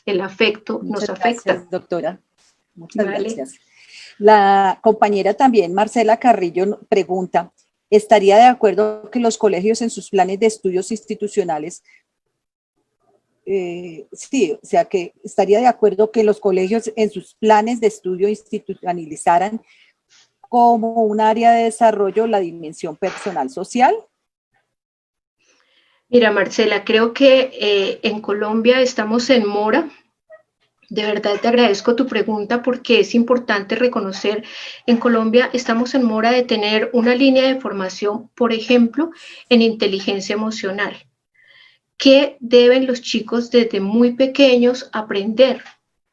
El afecto nos afecta. Gracias, doctora. Muchas gracias. La compañera también, Marcela Carrillo, pregunta, ¿estaría de acuerdo que los colegios en sus planes de estudios institucionales sí, o sea, que estaría de acuerdo que los colegios en sus planes de estudio institucionalizaran como un área de desarrollo la dimensión personal social? Mira, Marcela, creo que en Colombia estamos en mora. De verdad te agradezco tu pregunta porque es importante reconocer, en Colombia estamos en mora de tener una línea de formación, por ejemplo, en inteligencia emocional. ¿Qué deben los chicos desde muy pequeños aprender?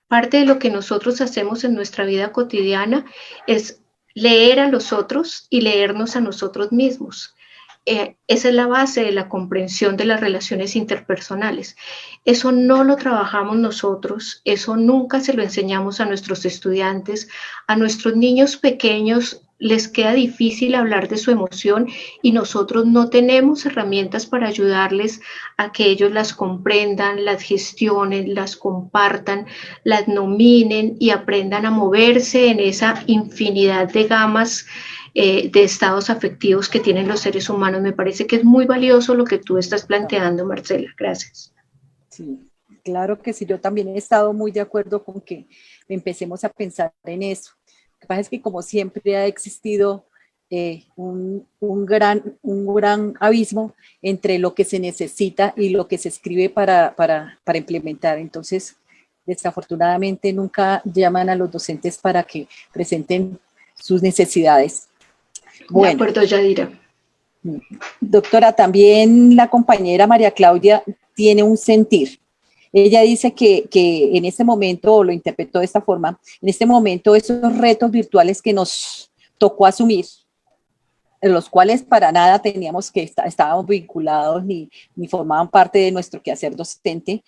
Parte de lo que nosotros hacemos en nuestra vida cotidiana es leer a los otros y leernos a nosotros mismos. Esa es la base de la comprensión de las relaciones interpersonales. Eso no lo trabajamos nosotros, eso nunca se lo enseñamos a nuestros estudiantes, a nuestros niños pequeños les queda difícil hablar de su emoción y nosotros no tenemos herramientas para ayudarles a que ellos las comprendan, las gestionen, las compartan, las nominen y aprendan a moverse en esa infinidad de gamas de estados afectivos que tienen los seres humanos. Me parece que es muy valioso lo que tú estás planteando, Marcela. Gracias. Sí, claro que sí. Yo también he estado muy de acuerdo con que empecemos a pensar en eso. Lo que pasa es que como siempre ha existido un gran abismo entre lo que se necesita y lo que se escribe para implementar. Entonces, desafortunadamente nunca llaman a los docentes para que presenten sus necesidades. Bueno, de acuerdo, Yadira. Doctora, también la compañera María Claudia tiene un sentir. Ella dice que en este momento, o lo interpretó de esta forma, en este momento esos retos virtuales que nos tocó asumir, en los cuales para nada teníamos que estábamos vinculados ni formaban parte de nuestro quehacer docente,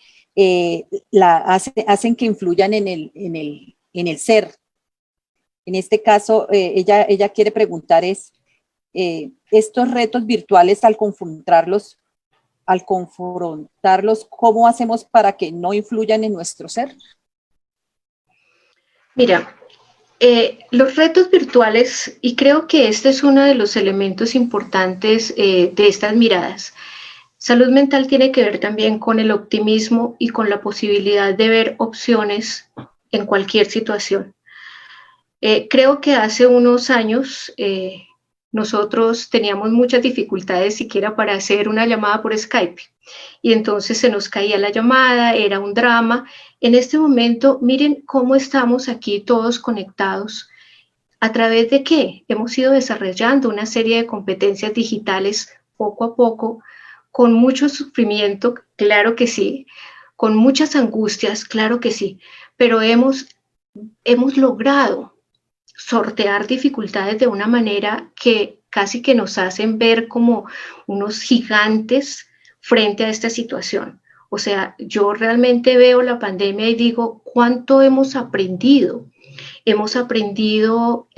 hacen que influyan en el ser. En este caso, ella quiere preguntar estos retos virtuales al confrontarlos, ¿cómo hacemos para que no influyan en nuestro ser? Mira, los retos virtuales, y creo que este es uno de los elementos importantes de estas miradas. Salud mental tiene que ver también con el optimismo y con la posibilidad de ver opciones en cualquier situación. Creo que hace unos años nosotros teníamos muchas dificultades siquiera para hacer una llamada por Skype y entonces se nos caía la llamada, era un drama. En este momento, miren cómo estamos aquí todos conectados. ¿A través de qué? Hemos ido desarrollando una serie de competencias digitales poco a poco, con mucho sufrimiento, claro que sí, con muchas angustias, claro que sí, pero hemos logrado sortear dificultades de una manera que casi que nos hacen ver como unos gigantes frente a esta situación. O sea, yo realmente veo la pandemia y digo, ¿cuánto hemos aprendido? Hemos aprendido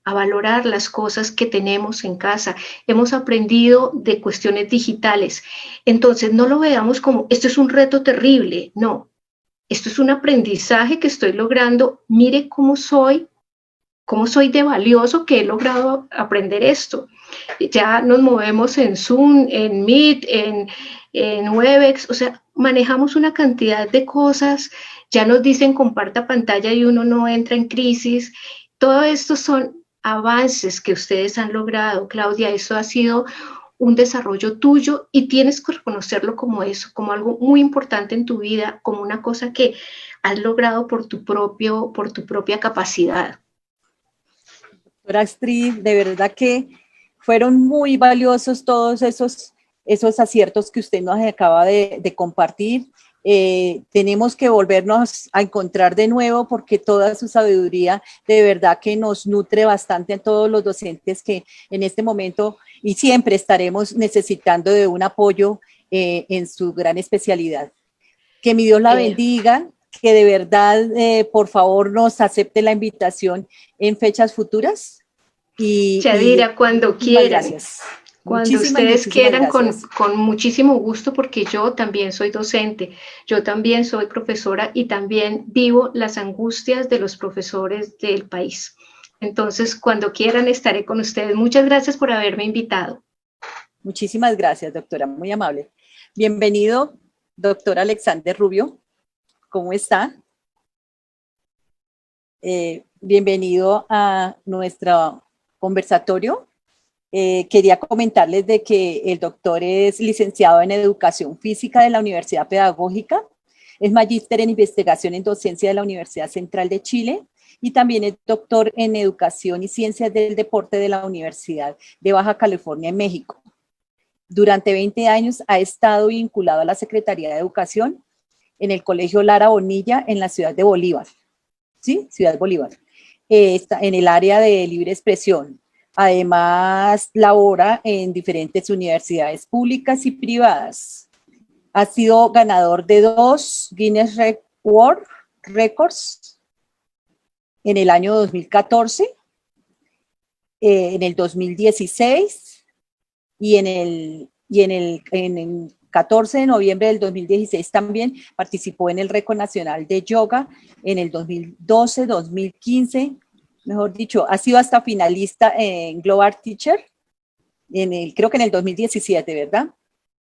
a valorar las cosas que tenemos en casa, hemos aprendido de cuestiones digitales. Entonces, no lo veamos como, esto es un reto terrible, no. Esto es un aprendizaje que estoy logrando, mire cómo soy de valioso que he logrado aprender esto. Ya nos movemos en Zoom, en Meet, en Webex, o sea, manejamos una cantidad de cosas, ya nos dicen comparta pantalla y uno no entra en crisis. Todo esto son avances que ustedes han logrado, Claudia, eso ha sido un desarrollo tuyo y tienes que reconocerlo como eso, como algo muy importante en tu vida, como una cosa que has logrado por tu propia capacidad. Doctora Astrid, de verdad que fueron muy valiosos todos esos aciertos que usted nos acaba de compartir. Tenemos que volvernos a encontrar de nuevo porque toda su sabiduría de verdad que nos nutre bastante a todos los docentes que en este momento y siempre estaremos necesitando de un apoyo en su gran especialidad. Que mi Dios la bendiga, que de verdad, por favor, nos acepte la invitación en fechas futuras. Yadira, cuando quieran. Gracias. Cuando ustedes quieran, con muchísimo gusto, porque yo también soy docente, yo también soy profesora y también vivo las angustias de los profesores del país. Entonces, cuando quieran, estaré con ustedes. Muchas gracias por haberme invitado. Muchísimas gracias, doctora, muy amable. Bienvenido, doctor Alexander Rubio. ¿Cómo está? Bienvenido a nuestro conversatorio. Quería comentarles de que el doctor es licenciado en Educación Física de la Universidad Pedagógica, es magíster en Investigación en Docencia de la Universidad Central de Chile y también es doctor en Educación y Ciencias del Deporte de la Universidad de Baja California en México. Durante 20 años ha estado vinculado a la Secretaría de Educación en el Colegio Lara Bonilla en la ciudad de Bolívar, ¿sí? Ciudad Bolívar, está en el área de libre expresión. Además, labora en diferentes universidades públicas y privadas. Ha sido ganador de 2 Guinness World Records en el año 2014, en el 2016 y en el 14 de noviembre del 2016 también participó en el récord nacional de yoga en el 2012, 2015, mejor dicho, ha sido hasta finalista en Global Teacher, creo que en el 2017, ¿verdad?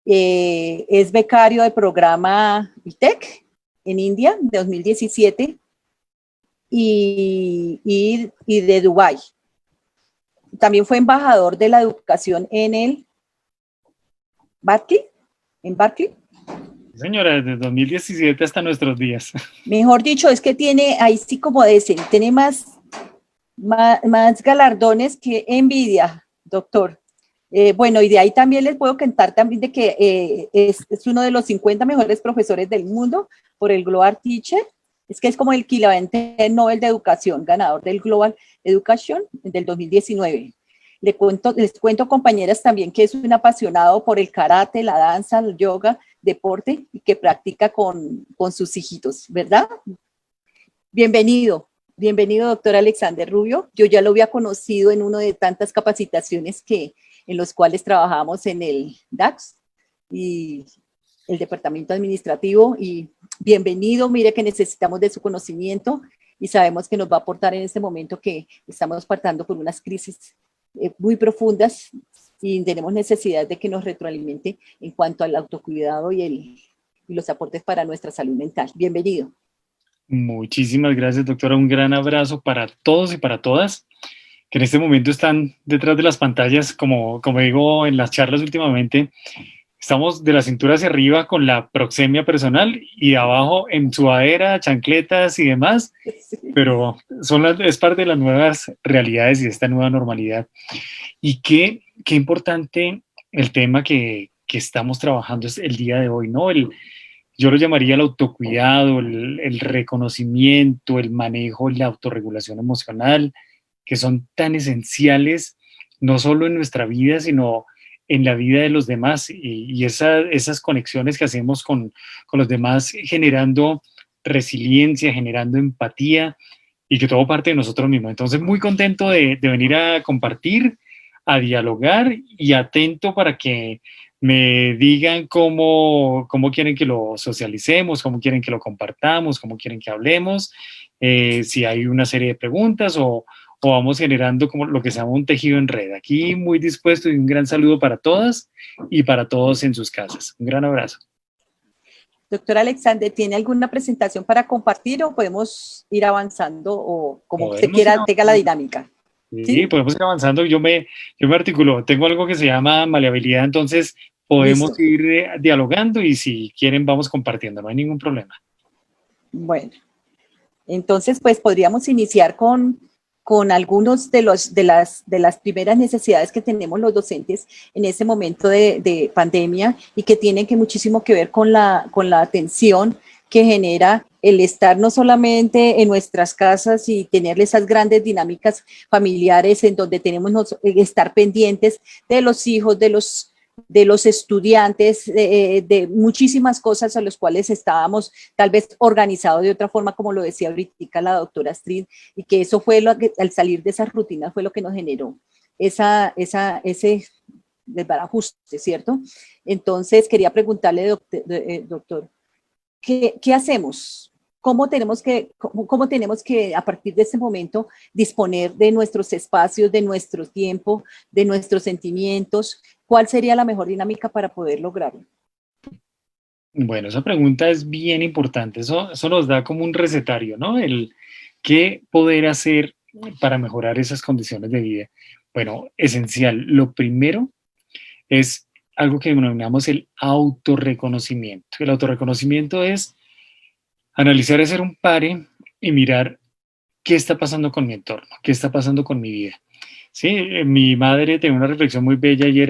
Es becario del programa ITEC en India, de 2017, y de Dubái. También fue embajador de la educación en Berkeley. Señora, desde 2017 hasta nuestros días. Mejor dicho, es que tiene, ahí sí como dicen, tiene más galardones que envidia, doctor. Bueno, y de ahí también les puedo contar también de que es uno de los 50 mejores profesores del mundo por el Global Teacher. Es que es como el equivalente Nobel de Educación, ganador del Global Education del 2019. Les cuento, compañeras, también que es un apasionado por el karate, la danza, el yoga, deporte, y que practica con sus hijitos, ¿verdad? Bienvenido, doctor Alexander Rubio. Yo ya lo había conocido en una de tantas capacitaciones en los cuales trabajamos en el DAX y el Departamento Administrativo. Y bienvenido, mire que necesitamos de su conocimiento y sabemos que nos va a aportar en este momento que estamos pasando por unas crisis muy profundas y tenemos necesidad de que nos retroalimente en cuanto al autocuidado y los aportes para nuestra salud mental. Bienvenido. Muchísimas gracias, doctora. Un gran abrazo para todos y para todas que en este momento están detrás de las pantallas, como digo en las charlas últimamente, estamos de la cintura hacia arriba con la proxemia personal y de abajo en sudadera, chancletas y demás, Sí. pero es parte de las nuevas realidades y de esta nueva normalidad. Y qué importante el tema que estamos trabajando es el día de hoy, ¿no? Yo lo llamaría el autocuidado, el reconocimiento, el manejo, la autorregulación emocional, que son tan esenciales, no solo en nuestra vida, sino en la vida de los demás y esas conexiones que hacemos con los demás generando resiliencia, generando empatía y que todo parte de nosotros mismos. Entonces, muy contento de venir a compartir, a dialogar y atento para que me digan cómo quieren que lo socialicemos, cómo quieren que lo compartamos, cómo quieren que hablemos, si hay una serie de preguntas o vamos generando como lo que se llama un tejido en red. Aquí muy dispuesto y un gran saludo para todas y para todos en sus casas. Un gran abrazo. Doctor Alexander, ¿tiene alguna presentación para compartir o podemos ir avanzando o como usted quiera, tenga la dinámica? Sí, podemos ir avanzando. Yo me articulo. Tengo algo que se llama maleabilidad, entonces podemos ir dialogando y si quieren vamos compartiendo, no hay ningún problema. Bueno, entonces pues podríamos iniciar con algunos de las primeras necesidades que tenemos los docentes en ese momento de pandemia y que tienen muchísimo que ver con la atención que genera el estar no solamente en nuestras casas y tener esas grandes dinámicas familiares en donde tenemos que estar pendientes de los hijos, de los estudiantes, de muchísimas cosas a las cuales estábamos tal vez organizados de otra forma, como lo decía ahorita la doctora Astrid, y que eso fue lo que al salir de esas rutinas fue lo que nos generó ese desbarajuste, ¿cierto? Entonces quería preguntarle, doctor, ¿qué hacemos? ¿Cómo tenemos que, a partir de ese momento, disponer de nuestros espacios, de nuestro tiempo, de nuestros sentimientos? ¿Cuál sería la mejor dinámica para poder lograrlo? Bueno, esa pregunta es bien importante. Eso nos da como un recetario, ¿no? El qué poder hacer para mejorar esas condiciones de vida. Bueno, esencial. Lo primero es algo que denominamos el autorreconocimiento. El autorreconocimiento es analizar, hacer un pare y mirar qué está pasando con mi entorno, qué está pasando con mi vida. Sí, mi madre tenía una reflexión muy bella y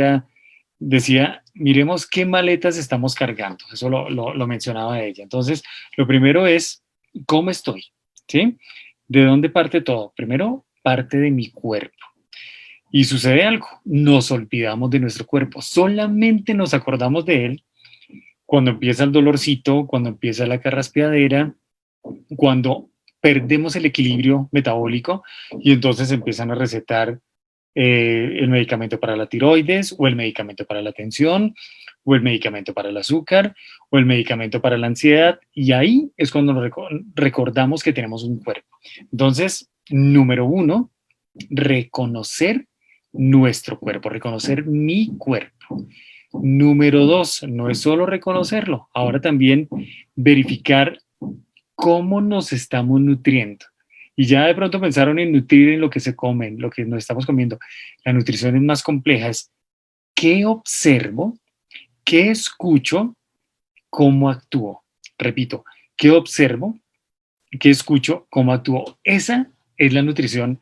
decía, miremos qué maletas estamos cargando. Eso lo mencionaba ella. Entonces, lo primero es, ¿cómo estoy? ¿Sí? ¿De dónde parte todo? Primero, parte de mi cuerpo. Y sucede algo, nos olvidamos de nuestro cuerpo, solamente nos acordamos de él cuando empieza el dolorcito, cuando empieza la carraspeadera, cuando perdemos el equilibrio metabólico y entonces empiezan a recetar el medicamento para la tiroides o el medicamento para la tensión o el medicamento para el azúcar o el medicamento para la ansiedad y ahí es cuando nos recordamos que tenemos un cuerpo. Entonces, número 1, reconocer nuestro cuerpo, reconocer mi cuerpo. Número 2, no es solo reconocerlo, ahora también verificar cómo nos estamos nutriendo. Y ya de pronto pensaron en nutrir en lo que se come, en lo que nos estamos comiendo. La nutrición es más compleja, es qué observo, qué escucho, cómo actúo. Repito, qué observo, qué escucho, cómo actúo. Esa es la nutrición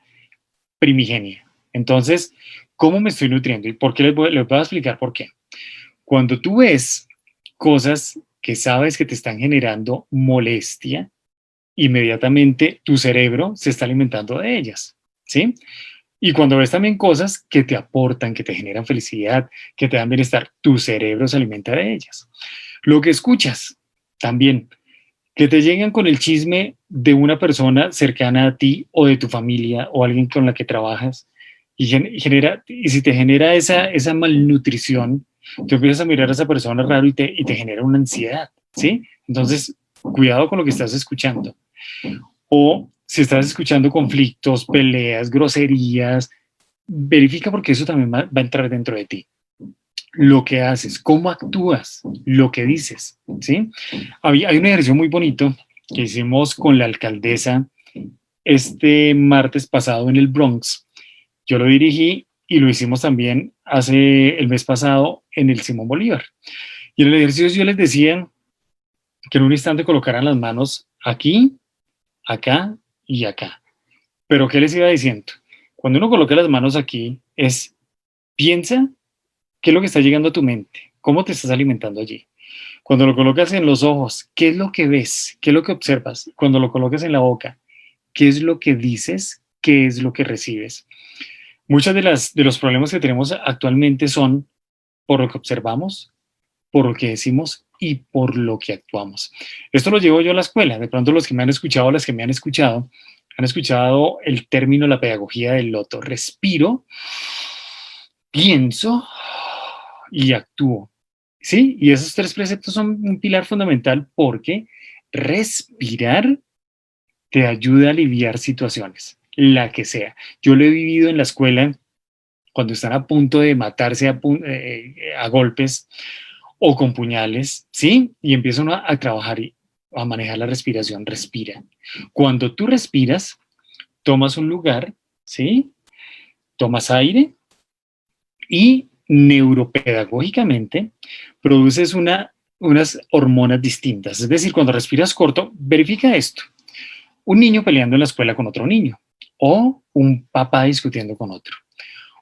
primigenia. Entonces, ¿cómo me estoy nutriendo? ¿Y por qué les voy a explicar por qué? Cuando tú ves cosas que sabes que te están generando molestia, inmediatamente tu cerebro se está alimentando de ellas, ¿sí? Y cuando ves también cosas que te aportan, que te generan felicidad, que te dan bienestar, tu cerebro se alimenta de ellas. Lo que escuchas también, que te llegan con el chisme de una persona cercana a ti o de tu familia o alguien con la que trabajas y si te genera esa malnutrición, tú empiezas a mirar a esa persona raro y te genera una ansiedad, ¿sí? Entonces, cuidado con lo que estás escuchando. O si estás escuchando conflictos, peleas, groserías, verifica porque eso también va a entrar dentro de ti. Lo que haces, cómo actúas, lo que dices, ¿sí? Hay un ejercicio muy bonito que hicimos con la alcaldesa este martes pasado en el Bronx. Yo lo dirigí y lo hicimos también el mes pasado en el Simón Bolívar. Y en el ejercicio yo les decía que en un instante colocaran las manos aquí, acá y acá. Pero ¿qué les iba diciendo? Cuando uno coloca las manos aquí, piensa qué es lo que está llegando a tu mente, cómo te estás alimentando allí. Cuando lo colocas en los ojos, ¿qué es lo que ves? ¿Qué es lo que observas? Cuando lo colocas en la boca, ¿qué es lo que dices? ¿Qué es lo que recibes? Muchos de los problemas que tenemos actualmente son por lo que observamos, por lo que decimos y por lo que actuamos. Esto lo llevo yo a la escuela. De pronto los que me han escuchado, las que me han escuchado el término, la pedagogía del loto. Respiro, pienso y actúo. ¿Sí? Y esos tres preceptos son un pilar fundamental porque respirar te ayuda a aliviar situaciones, la que sea. Yo lo he vivido en la escuela cuando están a punto de matarse a golpes o con puñales, ¿sí? Y empieza uno a trabajar y a manejar la respiración, respira. Cuando tú respiras, tomas un lugar, ¿sí? Tomas aire y neuropedagógicamente produces unas hormonas distintas. Es decir, cuando respiras corto, verifica esto. Un niño peleando en la escuela con otro niño o un papá discutiendo con otro.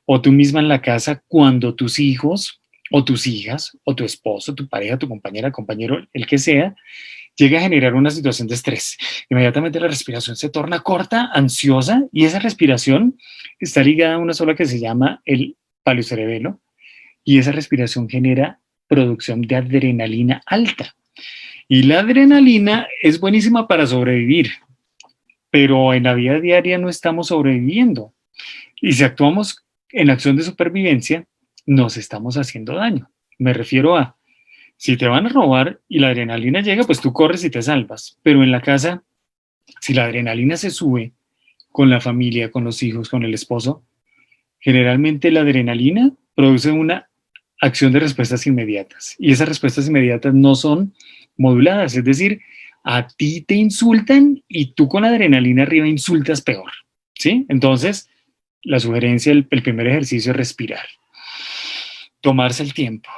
O tú misma en la casa cuando tus hijos o tus hijas o tu esposo, tu pareja, tu compañera, compañero, el que sea, llega a generar una situación de estrés. Inmediatamente la respiración se torna corta, ansiosa, y esa respiración está ligada a una sola que se llama el paleocerebelo, y esa respiración genera producción de adrenalina alta. Y la adrenalina es buenísima para sobrevivir, pero en la vida diaria no estamos sobreviviendo. Y si actuamos en acción de supervivencia, nos estamos haciendo daño. Me refiero a, si te van a robar y la adrenalina llega, pues tú corres y te salvas. Pero en la casa, si la adrenalina se sube con la familia, con los hijos, con el esposo, generalmente la adrenalina produce una acción de respuestas inmediatas. Y esas respuestas inmediatas no son moduladas. Es decir, a ti te insultan y tú con la adrenalina arriba insultas peor. ¿Sí? Entonces, la sugerencia, el primer ejercicio es respirar. Tomarse el tiempo.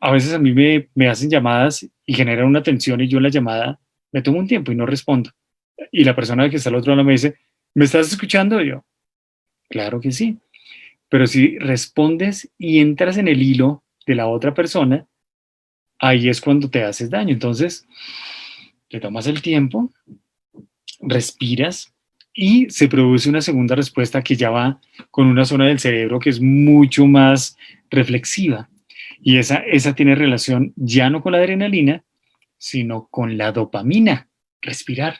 A veces a mí me hacen llamadas y generan una tensión y yo en la llamada me tomo un tiempo y no respondo. Y la persona que está al otro lado me dice, ¿me estás escuchando? Y yo, claro que sí. Pero si respondes y entras en el hilo de la otra persona, ahí es cuando te haces daño. Entonces, te tomas el tiempo, respiras y se produce una segunda respuesta que ya va con una zona del cerebro que es mucho más reflexiva. Y esa tiene relación ya no con la adrenalina, sino con la dopamina. Respirar.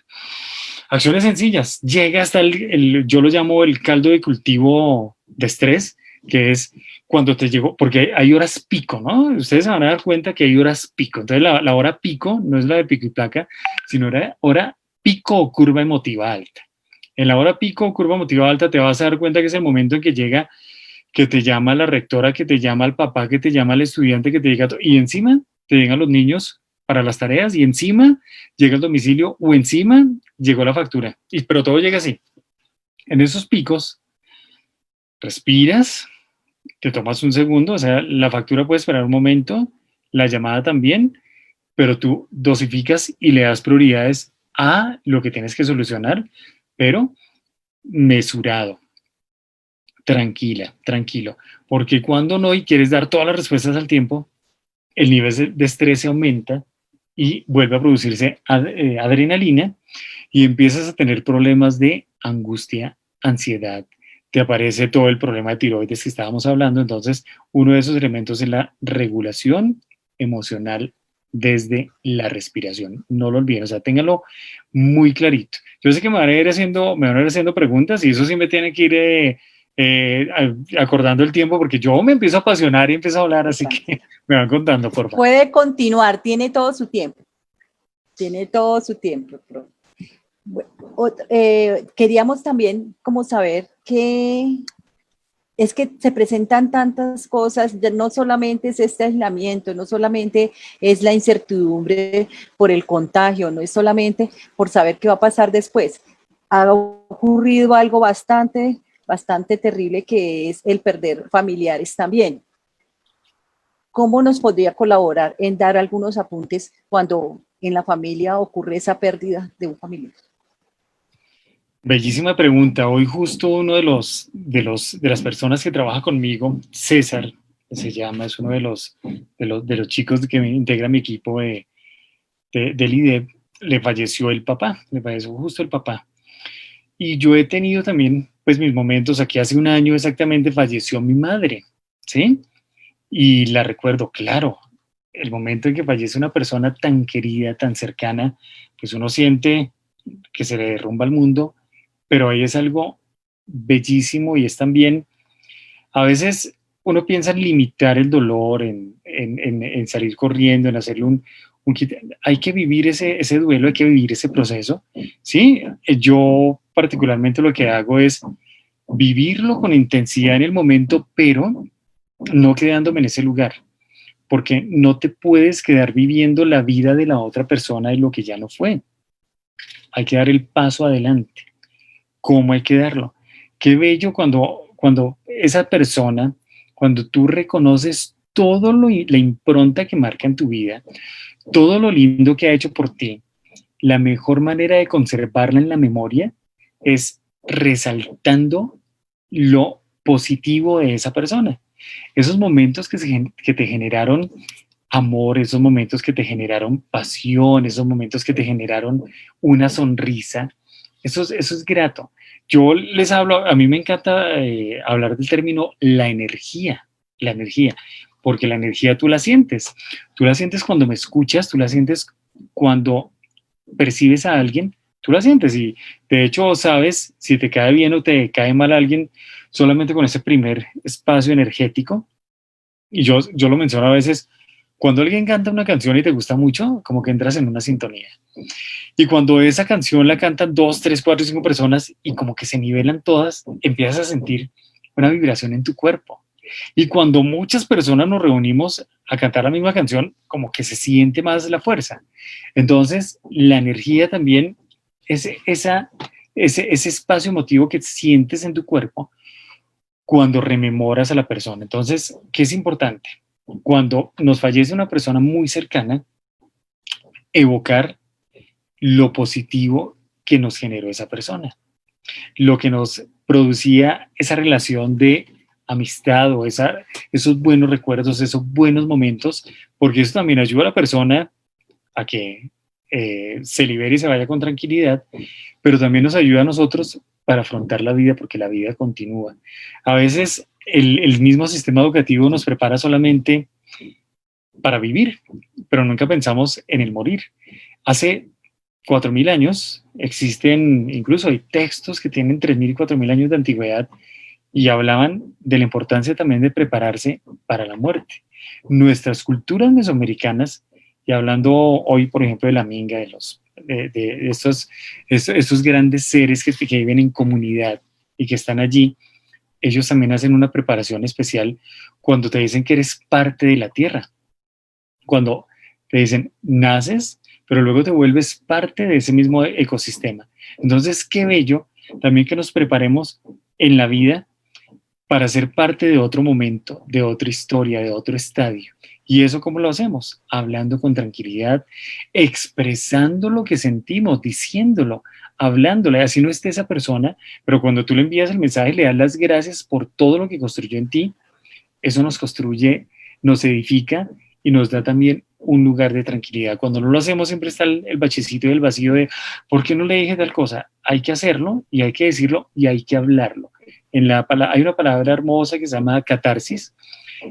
Acciones sencillas. Llega hasta yo lo llamo el caldo de cultivo de estrés, que es cuando te llegó, porque hay horas pico, ¿no? Ustedes se van a dar cuenta que hay horas pico. Entonces la hora pico no es la de pico y placa, sino la hora pico o curva emotiva alta. En la hora pico o curva emotiva alta te vas a dar cuenta que es el momento en que llega, que te llama la rectora, que te llama el papá, que te llama el estudiante, que te llega, y encima te llegan los niños para las tareas, y encima llega el domicilio, o encima llegó la factura, pero todo llega así. En esos picos, respiras, te tomas un segundo, o sea, la factura puede esperar un momento, la llamada también, pero tú dosificas y le das prioridades a lo que tienes que solucionar, pero mesurado. Tranquila, tranquilo, porque cuando no y quieres dar todas las respuestas al tiempo, el nivel de estrés se aumenta y vuelve a producirse adrenalina y empiezas a tener problemas de angustia, ansiedad, te aparece todo el problema de tiroides que estábamos hablando. Entonces, uno de esos elementos es la regulación emocional desde la respiración. No lo olviden, o sea, ténganlo muy clarito. Yo sé que me van a ir haciendo preguntas y eso sí me tiene que ir acordando el tiempo, porque yo me empiezo a apasionar y empiezo a hablar, así que me van contando, por favor. Puede continuar, tiene todo su tiempo. Tiene todo su tiempo, profe. Bueno, queríamos también como saber que es que se presentan tantas cosas, ya no solamente es este aislamiento, no solamente es la incertidumbre por el contagio, no es solamente por saber qué va a pasar después. Ha ocurrido algo bastante terrible, que es el perder familiares también. ¿cómo nos podría colaborar en dar algunos apuntes cuando en la familia ocurre esa pérdida de un familiar? Bellísima pregunta. Hoy justo uno de las personas que trabaja conmigo, César, se llama, es uno de los chicos que me integra mi equipo del IDEB, le falleció el papá, le falleció justo el papá. Y yo he tenido también, pues, mis momentos. Aquí hace un año exactamente falleció mi madre, ¿sí? Y la recuerdo, claro, el momento en que fallece una persona tan querida, tan cercana, pues uno siente que se le derrumba el mundo, pero ahí es algo bellísimo y es también, a veces uno piensa en limitar el dolor, en salir corriendo, en hacerle hay que vivir ese duelo, hay que vivir ese proceso, ¿sí? Yo particularmente lo que hago es vivirlo con intensidad en el momento, pero no quedándome en ese lugar, porque no te puedes quedar viviendo la vida de la otra persona y lo que ya no fue. Hay que dar el paso adelante. ¿Cómo hay que darlo? Qué bello cuando esa persona, cuando tú reconoces todo la impronta que marca en tu vida, todo lo lindo que ha hecho por ti, la mejor manera de conservarla en la memoria es resaltando lo positivo de esa persona. Esos momentos que te generaron amor, esos momentos que te generaron pasión, esos momentos que te generaron una sonrisa, eso es grato. Yo les hablo, a mí me encanta hablar del término la energía, porque la energía tú la sientes cuando me escuchas, tú la sientes cuando percibes a alguien, tú la sientes y de hecho sabes si te cae bien o te cae mal a alguien solamente con ese primer espacio energético. Y yo lo menciono a veces, cuando alguien canta una canción y te gusta mucho, como que entras en una sintonía. Y cuando esa canción la cantan 2, 3, 4, 5 personas y como que se nivelan todas, empiezas a sentir una vibración en tu cuerpo. Y cuando muchas personas nos reunimos a cantar la misma canción, como que se siente más la fuerza. Entonces, la energía también es ese espacio emotivo que sientes en tu cuerpo cuando rememoras a la persona. Entonces, ¿qué es importante? Cuando nos fallece una persona muy cercana, evocar lo positivo que nos generó esa persona, lo que nos producía esa relación de amistad o esos buenos recuerdos, esos buenos momentos, porque eso también ayuda a la persona a que se libere y se vaya con tranquilidad, pero también nos ayuda a nosotros para afrontar la vida, porque la vida continúa. A veces el mismo sistema educativo nos prepara solamente para vivir, pero nunca pensamos en el morir. Hace 4.000 años existen, incluso hay textos que tienen 3.000 y 4.000 años de antigüedad y hablaban de la importancia también de prepararse para la muerte. Nuestras culturas mesoamericanas, y hablando hoy, por ejemplo, de la minga, de estos grandes seres que viven en comunidad y que están allí, ellos también hacen una preparación especial cuando te dicen que eres parte de la tierra. Cuando te dicen, naces, pero luego te vuelves parte de ese mismo ecosistema. Entonces, qué bello también que nos preparemos en la vida para ser parte de otro momento, de otra historia, de otro estadio. ¿Y eso cómo lo hacemos? Hablando con tranquilidad, expresando lo que sentimos, diciéndolo, hablándole, así no esté esa persona, pero cuando tú le envías el mensaje, le das las gracias por todo lo que construyó en ti, eso nos construye, nos edifica y nos da también un lugar de tranquilidad. Cuando no lo hacemos siempre está el bachecito y el vacío de ¿por qué no le dije tal cosa? Hay que hacerlo y hay que decirlo y hay que hablarlo. Hay una palabra hermosa que se llama catarsis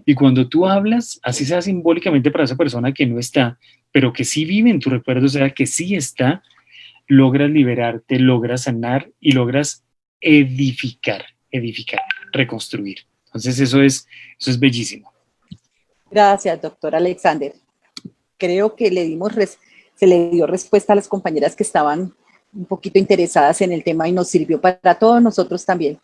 y cuando tú hablas, así sea simbólicamente para esa persona que no está, pero que sí vive en tu recuerdo, o sea, que sí está, logras liberarte, logras sanar y logras edificar, reconstruir. Entonces eso es bellísimo. Gracias, doctor Alexander. Creo que se le dio respuesta a las compañeras que estaban un poquito interesadas en el tema y nos sirvió para todos nosotros también.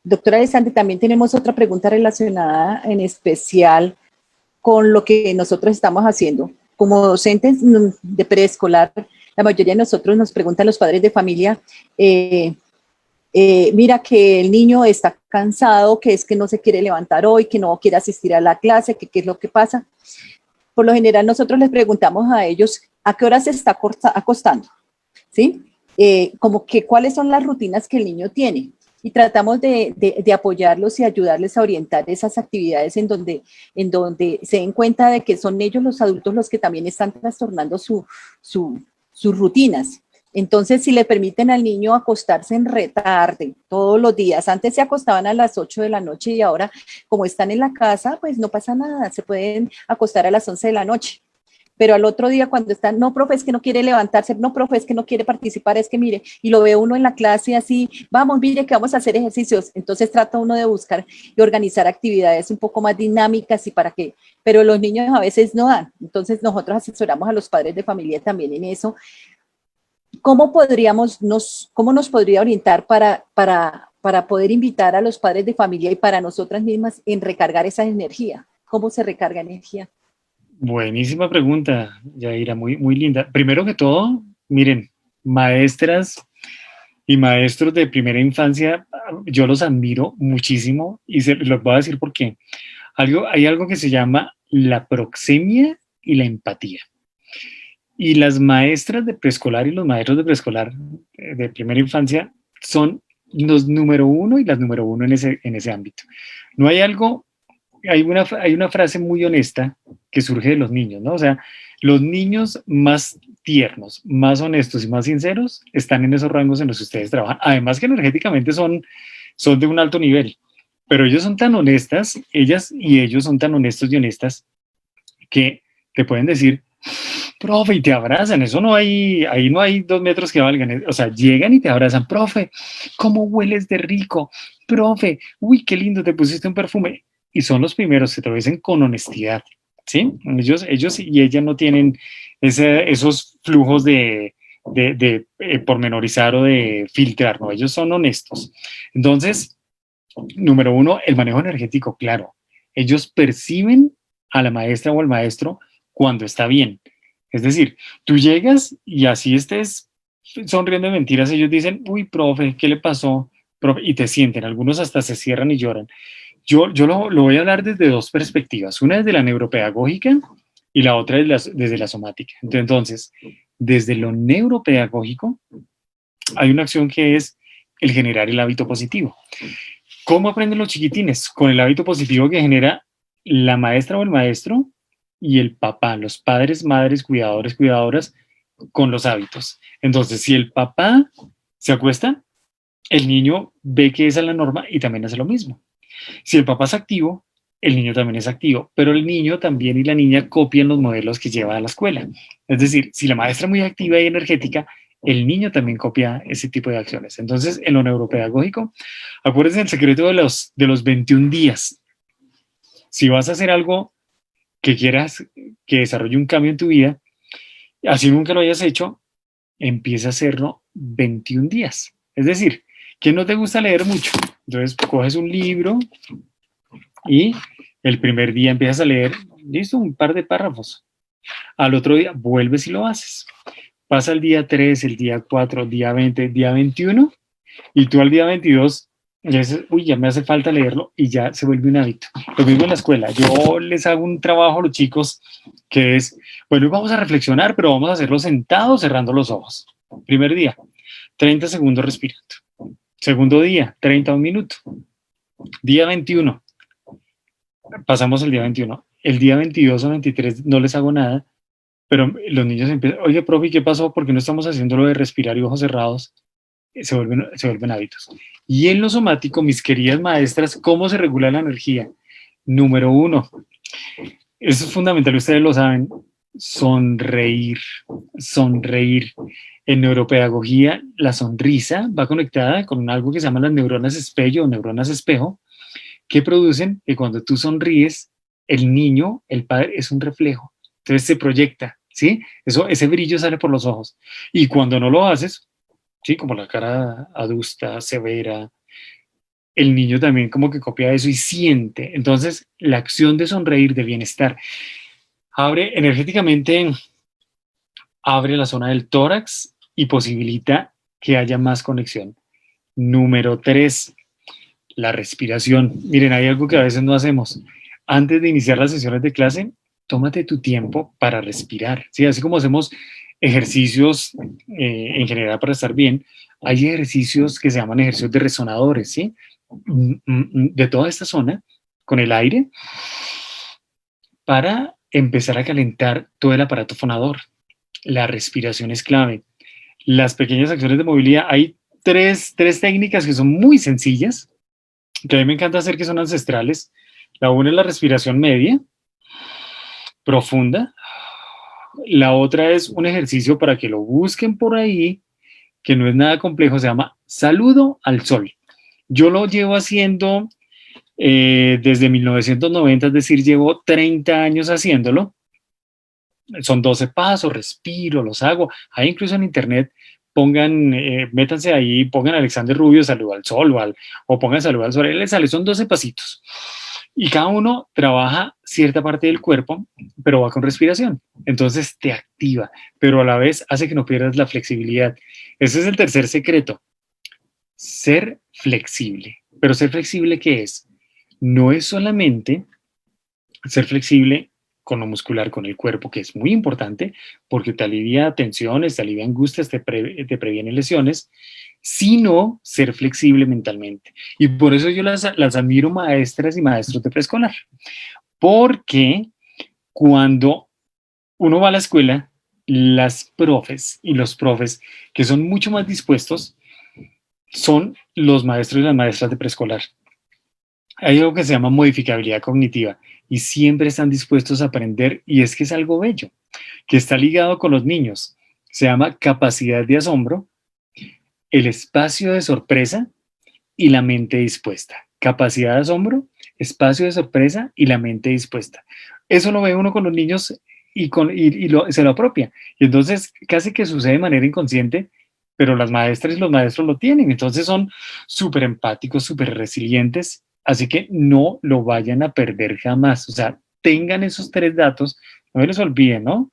Doctor Alexander, también tenemos otra pregunta relacionada en especial con lo que nosotros estamos haciendo. Como docentes de preescolar, la mayoría de nosotros nos preguntan los padres de familia, mira que el niño está cansado, que es que no se quiere levantar hoy, que no quiere asistir a la clase, que qué es lo que pasa. Por lo general nosotros les preguntamos a ellos a qué hora se está acostando, ¿sí? Como que cuáles son las rutinas que el niño tiene y tratamos de apoyarlos y ayudarles a orientar esas actividades en donde se den cuenta de que son ellos los adultos los que también están trastornando sus rutinas. Entonces, si le permiten al niño acostarse en retarde todos los días, antes se acostaban a las 8 de la noche y ahora, como están en la casa, pues no pasa nada, se pueden acostar a las 11 de la noche. Pero al otro día cuando están, no, profe, es que no quiere levantarse, no, profe, es que no quiere participar, es que mire, y lo ve uno en la clase así, vamos, mire que vamos a hacer ejercicios. Entonces trata uno de buscar y organizar actividades un poco más dinámicas y para qué, pero los niños a veces no dan. Entonces nosotros asesoramos a los padres de familia también en eso. ¿Cómo nos podría orientar para poder invitar a los padres de familia y para nosotras mismas en recargar esa energía? ¿Cómo se recarga energía? Buenísima pregunta, Yaira, muy, muy linda. Primero que todo, miren, maestras y maestros de primera infancia, yo los admiro muchísimo y los voy a decir por qué. Hay algo que se llama la proxemia y la empatía. Y las maestras de preescolar y los maestros de preescolar de primera infancia son los número uno y las número uno en ese ámbito. No hay algo, hay una frase muy honesta que surge de los niños, ¿no? O sea, los niños más tiernos, más honestos y más sinceros están en esos rangos en los que ustedes trabajan. Además que energéticamente son de un alto nivel, pero ellos son tan honestas, ellas y ellos son tan honestos y honestas que te pueden decir, profe, y te abrazan, ahí no hay 2 metros que valgan, o sea, llegan y te abrazan, profe, ¿cómo hueles de rico? Profe, uy, qué lindo, te pusiste un perfume, y son los primeros que te lo dicen con honestidad, ¿sí? Ellos y ella no tienen esos flujos de pormenorizar o de filtrar, no, ellos son honestos. Entonces, número uno, el manejo energético, claro, ellos perciben a la maestra o al maestro cuando está bien. Es decir, tú llegas y así estés sonriendo de mentiras, ellos dicen, uy, profe, ¿qué le pasó? Profe, y te sienten, algunos hasta se cierran y lloran. Yo lo voy a hablar desde 2 perspectivas, una desde la neuropedagógica y la otra desde la somática. Entonces, desde lo neuropedagógico, hay una acción que es el generar el hábito positivo. ¿Cómo aprenden los chiquitines? Con el hábito positivo que genera la maestra o el maestro y el papá, los padres, madres, cuidadores, cuidadoras, con los hábitos. Entonces, si el papá se acuesta, el niño ve que esa es la norma y también hace lo mismo. Si el papá es activo, el niño también es activo, pero el niño también y la niña copian los modelos que lleva a la escuela. Es decir, si la maestra es muy activa y energética, el niño también copia ese tipo de acciones. Entonces, en lo neuropedagógico, acuérdense el secreto de los 21 días. Si vas a hacer algo que quieras que desarrolle un cambio en tu vida, así nunca lo hayas hecho, empieza a hacerlo 21 días. Es decir, que no te gusta leer mucho. Entonces, coges un libro y el primer día empiezas a leer, listo, un par de párrafos. Al otro día vuelves y lo haces. Pasa el día 3, el día 4, el día 20, el día 21 y tú al día 22 ya dices, uy, ya me hace falta leerlo y ya se vuelve un hábito. Lo mismo en la escuela. Yo les hago un trabajo a los chicos que es, bueno, vamos a reflexionar, pero vamos a hacerlo sentados cerrando los ojos. Primer día, 30 segundos respirando. Segundo día, 30 un minuto. Día 21. Pasamos el día 21. El día 22 o 23 no les hago nada, pero los niños empiezan, oye, profe, ¿qué pasó? ¿Por qué no estamos haciendo lo de respirar y ojos cerrados? Se vuelven hábitos. Y en lo somático, mis queridas maestras, ¿cómo se regula la energía? Número 1, eso es fundamental, ustedes lo saben, sonreír, sonreír. En neuropedagogía, la sonrisa va conectada con algo que se llama las neuronas espejo o neuronas espejo, que producen que cuando tú sonríes, el niño, el padre, es un reflejo. Entonces se proyecta, ¿sí? Ese brillo sale por los ojos. Y cuando no lo haces, ¿sí? Como la cara adusta, severa, el niño también como que copia eso y siente. Entonces, la acción de sonreír, de bienestar, abre energéticamente, abre la zona del tórax y posibilita que haya más conexión. Número 3, La respiración. Miren, hay algo que a veces no hacemos. Antes de iniciar las sesiones de clase, tómate tu tiempo para respirar. ¿Sí? Así como hacemos ejercicios en general para estar bien, hay ejercicios que se llaman ejercicios de resonadores, ¿sí? De toda esta zona, con el aire, para empezar a calentar todo el aparato fonador. La respiración es clave. Las pequeñas acciones de movilidad, hay tres técnicas que son muy sencillas, que a mí me encanta hacer, que son ancestrales. La una es la respiración media, profunda. La otra es un ejercicio para que lo busquen por ahí, que no es nada complejo, se llama saludo al sol. Yo lo llevo haciendo desde 1990, es decir, llevo 30 años haciéndolo. Son 12 pasos, respiro, los hago. Hay incluso en internet, pongan, métanse ahí, pongan Alexander Rubio, saludo al sol, o pongan saludo al sol, él les sale, son 12 pasitos. Y cada uno trabaja cierta parte del cuerpo, pero va con respiración. Entonces te activa, pero a la vez hace que no pierdas la flexibilidad. Ese es el tercer secreto. Ser flexible. Pero ser flexible, ¿qué es? No es solamente ser flexible con lo muscular, con el cuerpo, que es muy importante porque te alivia tensiones, te alivia angustias, te previene lesiones, sino ser flexible mentalmente. Y por eso yo las admiro, maestras y maestros de preescolar, porque cuando uno va a la escuela, las profes y los profes que son mucho más dispuestos son los maestros y las maestras de preescolar. Hay algo que se llama modificabilidad cognitiva y siempre están dispuestos a aprender, y es que es algo bello, que está ligado con los niños. Se llama capacidad de asombro, el espacio de sorpresa y la mente dispuesta. Capacidad de asombro, espacio de sorpresa y la mente dispuesta. Eso lo ve uno con los niños y se lo apropia. Y entonces casi que sucede de manera inconsciente, pero las maestras y los maestros lo tienen. Entonces son súper empáticos, súper resilientes. Así que no lo vayan a perder jamás. O sea, tengan esos tres datos, no se les olviden, ¿no?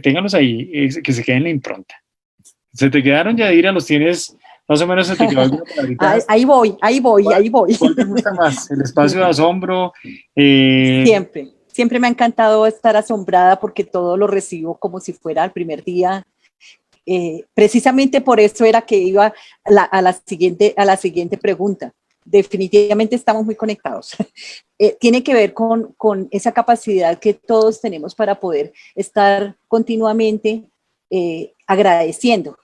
Ténganlos ahí, que se queden en la impronta. ¿Se te quedaron, Yadira? ¿Los tienes más o menos? ¿Se te quedó alguna palabrita? Ahí voy. ¿Cuál te gusta más? ¿El espacio de asombro? Siempre me ha encantado estar asombrada porque todo lo recibo como si fuera el primer día. Precisamente por eso era que iba a la siguiente pregunta. Definitivamente estamos muy conectados. Tiene que ver con esa capacidad que todos tenemos para poder estar continuamente agradeciendo.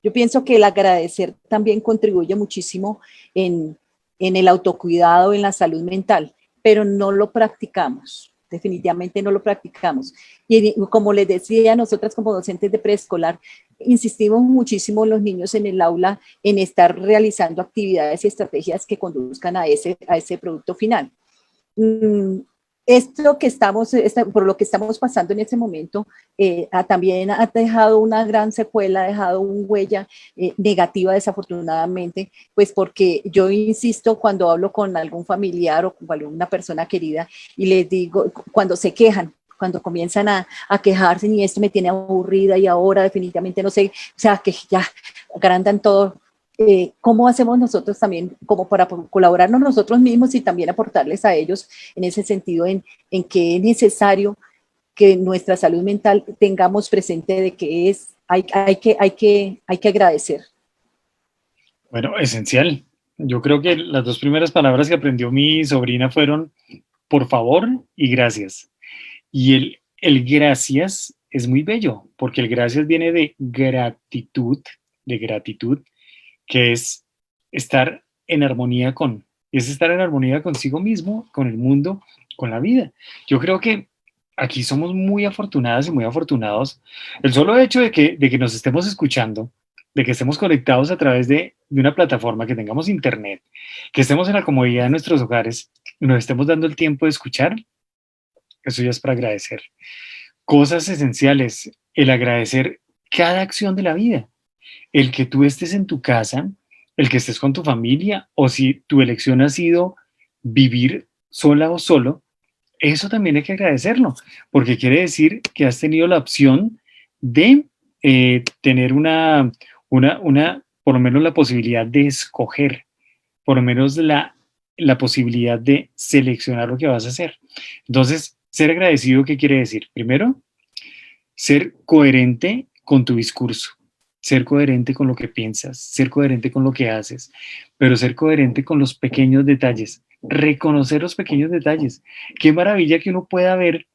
Yo pienso que el agradecer también contribuye muchísimo en el autocuidado, en la salud mental, pero no lo practicamos. Definitivamente no lo practicamos. Y como les decía, nosotras como docentes de preescolar, insistimos muchísimo en los niños en el aula en estar realizando actividades y estrategias que conduzcan a ese producto final. Esto que por lo que estamos pasando en este momento, también ha dejado una gran secuela, ha dejado una huella negativa desafortunadamente, pues porque yo insisto cuando hablo con algún familiar o con alguna persona querida y les digo, cuando se quejan, cuando comienzan a quejarse y esto me tiene aburrida y ahora definitivamente no sé, o sea, que ya agrandan todo. ¿Cómo hacemos nosotros también como para colaborarnos nosotros mismos y también aportarles a ellos en ese sentido en que es necesario que nuestra salud mental tengamos presente de que hay que agradecer? Bueno, esencial. Yo creo que las dos primeras palabras que aprendió mi sobrina fueron por favor y gracias. Y el gracias es muy bello, porque el gracias viene de gratitud, que es estar en armonía es estar en armonía consigo mismo, con el mundo, con la vida. Yo creo que aquí somos muy afortunadas y muy afortunados. El solo hecho de que nos estemos escuchando, de que estemos conectados a través de una plataforma, que tengamos internet, que estemos en la comodidad de nuestros hogares y nos estemos dando el tiempo de escuchar, eso ya es para agradecer. Cosas esenciales, el agradecer cada acción de la vida. El que tú estés en tu casa, el que estés con tu familia, o si tu elección ha sido vivir sola o solo, eso también hay que agradecerlo, porque quiere decir que has tenido la opción de tener por lo menos la posibilidad de escoger, por lo menos la la posibilidad de seleccionar lo que vas a hacer. Entonces, ser agradecido, ¿qué quiere decir? Primero, ser coherente con tu discurso, ser coherente con lo que piensas, ser coherente con lo que haces, pero ser coherente con los pequeños detalles, reconocer los pequeños detalles. Qué maravilla que uno pueda ver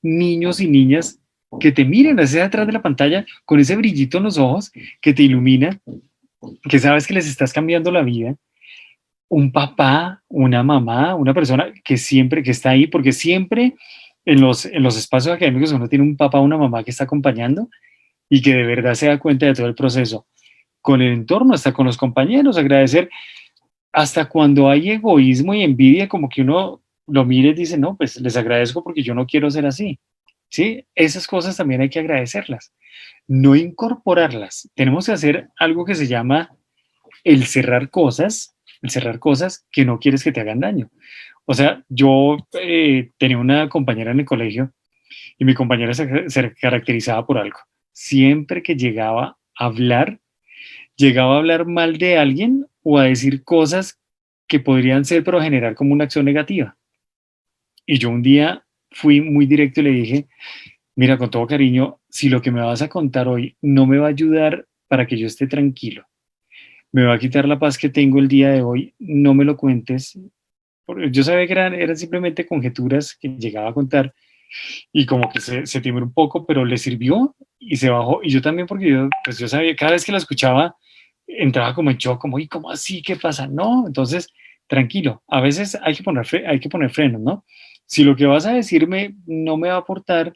niños y niñas que te miren hacia atrás de la pantalla con ese brillito en los ojos que te ilumina, que sabes que les estás cambiando la vida. Un papá, una mamá, una persona que siempre que está ahí, porque siempre en los espacios académicos uno tiene un papá o una mamá que está acompañando y que de verdad se da cuenta de todo el proceso, con el entorno, hasta con los compañeros, agradecer, hasta cuando hay egoísmo y envidia, como que uno lo mire y dice, no, pues les agradezco porque yo no quiero ser así, ¿sí? Esas cosas también hay que agradecerlas, no incorporarlas. Tenemos que hacer algo que se llama el cerrar cosas que no quieres que te hagan daño. O sea, yo tenía una compañera en el colegio y mi compañera se caracterizaba por algo. Siempre que llegaba a hablar mal de alguien o a decir cosas que podrían ser, pero generar como una acción negativa. Y yo un día fui muy directo y le dije, mira, con todo cariño, si lo que me vas a contar hoy no me va a ayudar para que yo esté tranquilo, me va a quitar la paz que tengo el día de hoy, no me lo cuentes. Yo sabía que eran simplemente conjeturas que llegaba a contar y como que se timbró un poco, pero le sirvió y se bajó. Y yo también, porque pues yo sabía, cada vez que la escuchaba, entraba como en shock, como, ¿y cómo así? ¿Qué pasa? No, entonces, tranquilo, a veces hay que poner frenos, ¿no? Si lo que vas a decirme no me va a aportar,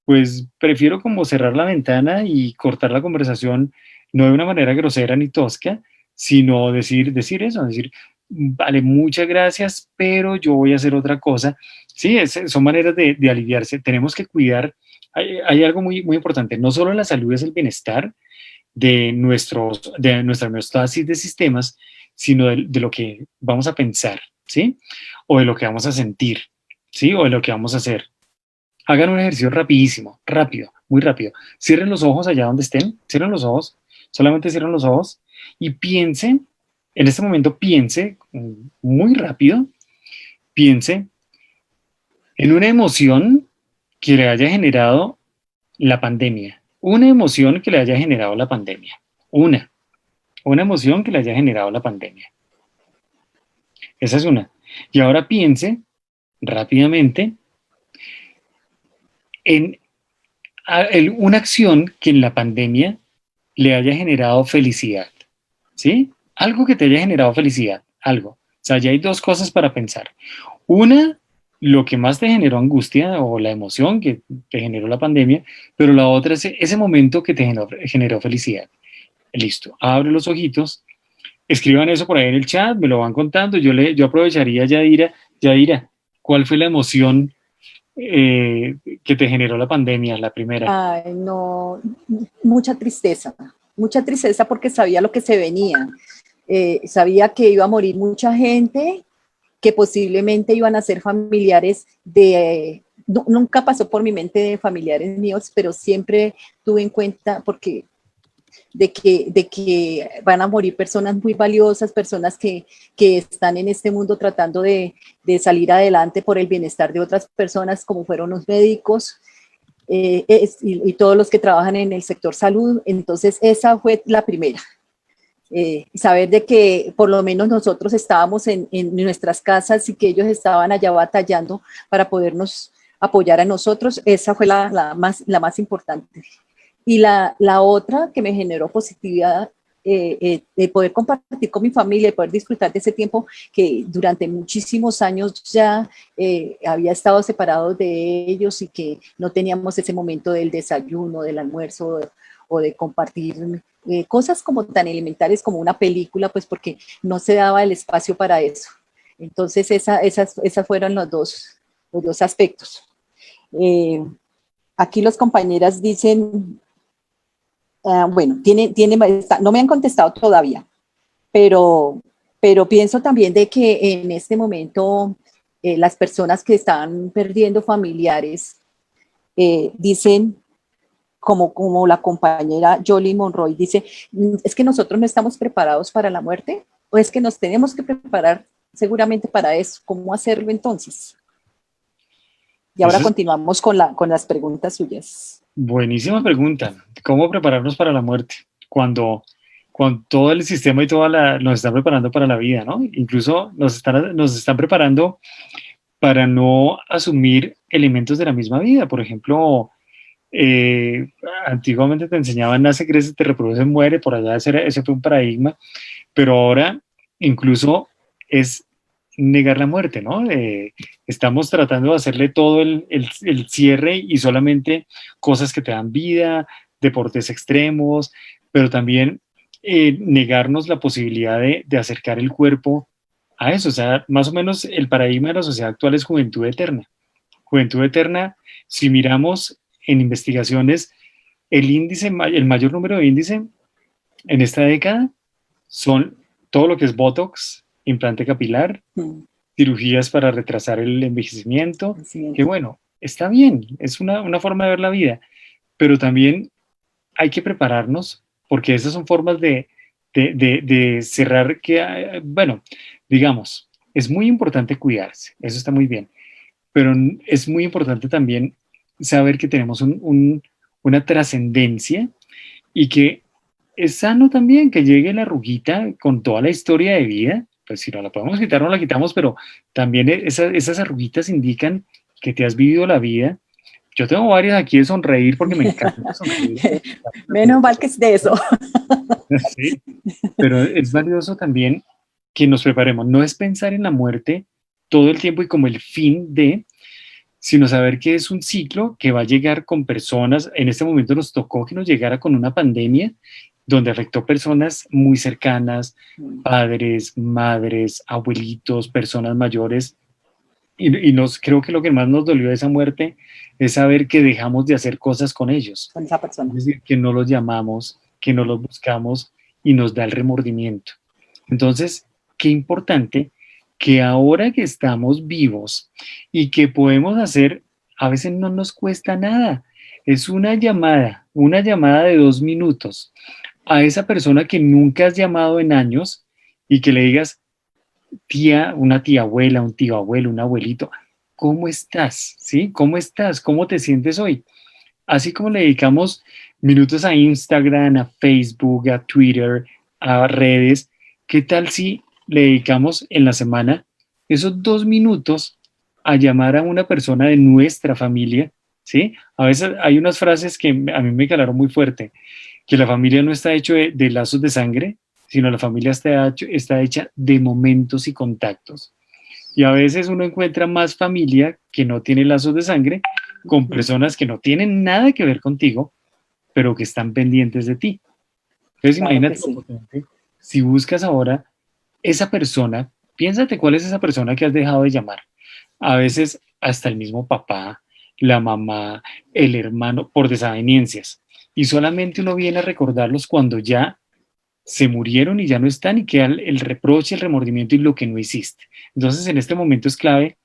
pues prefiero como cerrar la ventana y cortar la conversación, no de una manera grosera ni tosca, sino decir eso, decir, vale, muchas gracias, pero yo voy a hacer otra cosa. Sí, son maneras de aliviarse. Tenemos que cuidar, hay algo muy importante, no solo la salud es el bienestar de nuestra homeostasis de sistemas, sino de lo que vamos a pensar, ¿sí? O de lo que vamos a sentir, ¿sí? O de lo que vamos a hacer. Hagan un ejercicio rapidísimo, rápido, muy rápido. Cierren los ojos allá donde estén, cierren los ojos, solamente cierren los ojos y piensen, en este momento piense muy rápido, piense en una emoción que le haya generado la pandemia, una emoción que le haya generado la pandemia, una emoción que le haya generado la pandemia. Esa es una. Y ahora piense rápidamente en una acción que en la pandemia le haya generado felicidad, ¿sí? Algo que te haya generado felicidad, algo. O sea, ya hay dos cosas para pensar. Una, lo que más te generó angustia o la emoción que te generó la pandemia, pero la otra es ese momento que te generó felicidad. Listo, abre los ojitos, escriban eso por ahí en el chat, me lo van contando, yo aprovecharía, Yadira, ¿cuál fue la emoción que te generó la pandemia, la primera? Ay, no, mucha tristeza porque sabía lo que se venía. Sabía que iba a morir mucha gente, que posiblemente iban a ser familiares nunca pasó por mi mente de familiares míos, pero siempre tuve en cuenta porque de que van a morir personas muy valiosas, personas que están en este mundo tratando de salir adelante por el bienestar de otras personas, como fueron los médicos, y todos los que trabajan en el sector salud. Entonces esa fue la primera. Saber de que por lo menos nosotros estábamos en nuestras casas y que ellos estaban allá batallando para podernos apoyar a nosotros, esa fue la más importante. Y la otra que me generó positividad, de poder compartir con mi familia, de poder disfrutar de ese tiempo que durante muchísimos años ya había estado separado de ellos y que no teníamos ese momento del desayuno, del almuerzo o de compartir cosas como tan elementales como una película, pues porque no se daba el espacio para eso. Entonces esas fueron los dos aspectos. Aquí los compañeras dicen, bueno, no me han contestado todavía, pero pienso también de que en este momento las personas que están perdiendo familiares dicen, como la compañera Jolie Monroy dice, es que nosotros no estamos preparados para la muerte, o es que nos tenemos que preparar seguramente para eso. ¿Cómo hacerlo entonces? Y ahora continuamos con las preguntas suyas. Buenísima pregunta. ¿Cómo prepararnos para la muerte? Cuando todo el sistema y nos están preparando para la vida, ¿no? Incluso nos están preparando para no asumir elementos de la misma vida. Por ejemplo, antiguamente te enseñaban nace, crece, te reproduce, muere, por allá ese fue un paradigma, pero ahora incluso es negar la muerte, ¿no? Estamos tratando de hacerle todo el cierre y solamente cosas que te dan vida, deportes extremos, pero también negarnos la posibilidad de acercar el cuerpo a eso. O sea, más o menos el paradigma de la sociedad actual es juventud eterna. Juventud eterna, si miramos en investigaciones, el mayor número de índice en esta década son todo lo que es Botox, implante capilar, cirugías para retrasar el envejecimiento, que bueno, está bien, es una forma de ver la vida, pero también hay que prepararnos porque esas son formas de cerrar que, bueno, digamos, es muy importante cuidarse, eso está muy bien, pero es muy importante también saber que tenemos una trascendencia y que es sano también que llegue la arruguita con toda la historia de vida, pues si no la podemos quitar, no la quitamos, pero también esas arruguitas indican que te has vivido la vida. Yo tengo varias aquí de sonreír porque me encanta sonreír. Menos mal que es de eso. Sí, pero es valioso también que nos preparemos. No es pensar en la muerte todo el tiempo y como el fin de, sino saber que es un ciclo que va a llegar con personas. En este momento nos tocó que nos llegara con una pandemia donde afectó personas muy cercanas, padres, madres, abuelitos, personas mayores. Y creo que lo que más nos dolió de esa muerte es saber que dejamos de hacer cosas con ellos. Con esa persona. Es decir, que no los llamamos, que no los buscamos y nos da el remordimiento. Entonces, qué importante que ahora que estamos vivos y que podemos hacer, a veces no nos cuesta nada. Es una llamada de 2 minutos a esa persona que nunca has llamado en años y que le digas, tía, una tía abuela, un tío abuelo, un abuelito, ¿cómo estás? ¿Sí? ¿Cómo estás? ¿Cómo te sientes hoy? Así como le dedicamos minutos a Instagram, a Facebook, a Twitter, a redes, ¿qué tal si le dedicamos en la semana esos 2 minutos a llamar a una persona de nuestra familia? ¿Sí? A veces hay unas frases que a mí me calaron muy fuerte, que la familia no está hecha de lazos de sangre, sino la familia está hecha de momentos y contactos. Y a veces uno encuentra más familia que no tiene lazos de sangre con personas que no tienen nada que ver contigo, pero que están pendientes de ti. Entonces Claro, imagínate sí. lo potente. Si buscas ahora esa persona, piénsate cuál es esa persona que has dejado de llamar. A veces hasta el mismo papá, la mamá, el hermano, por desavenencias. Y solamente uno viene a recordarlos cuando ya se murieron y ya no están y queda el reproche, el remordimiento y lo que no hiciste. Entonces en este momento es clave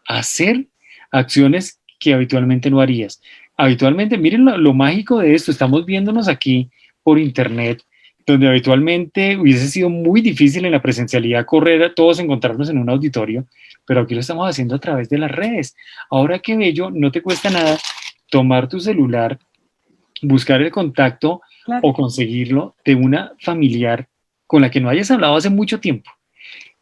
hacer acciones que habitualmente no harías. Habitualmente, miren lo mágico de esto, estamos viéndonos aquí por internet, donde habitualmente hubiese sido muy difícil en la presencialidad correr a todos, encontrarnos en un auditorio, pero aquí lo estamos haciendo a través de las redes. Ahora qué bello, no te cuesta nada tomar tu celular, buscar el contacto Claro. o conseguirlo de una familiar con la que no hayas hablado hace mucho tiempo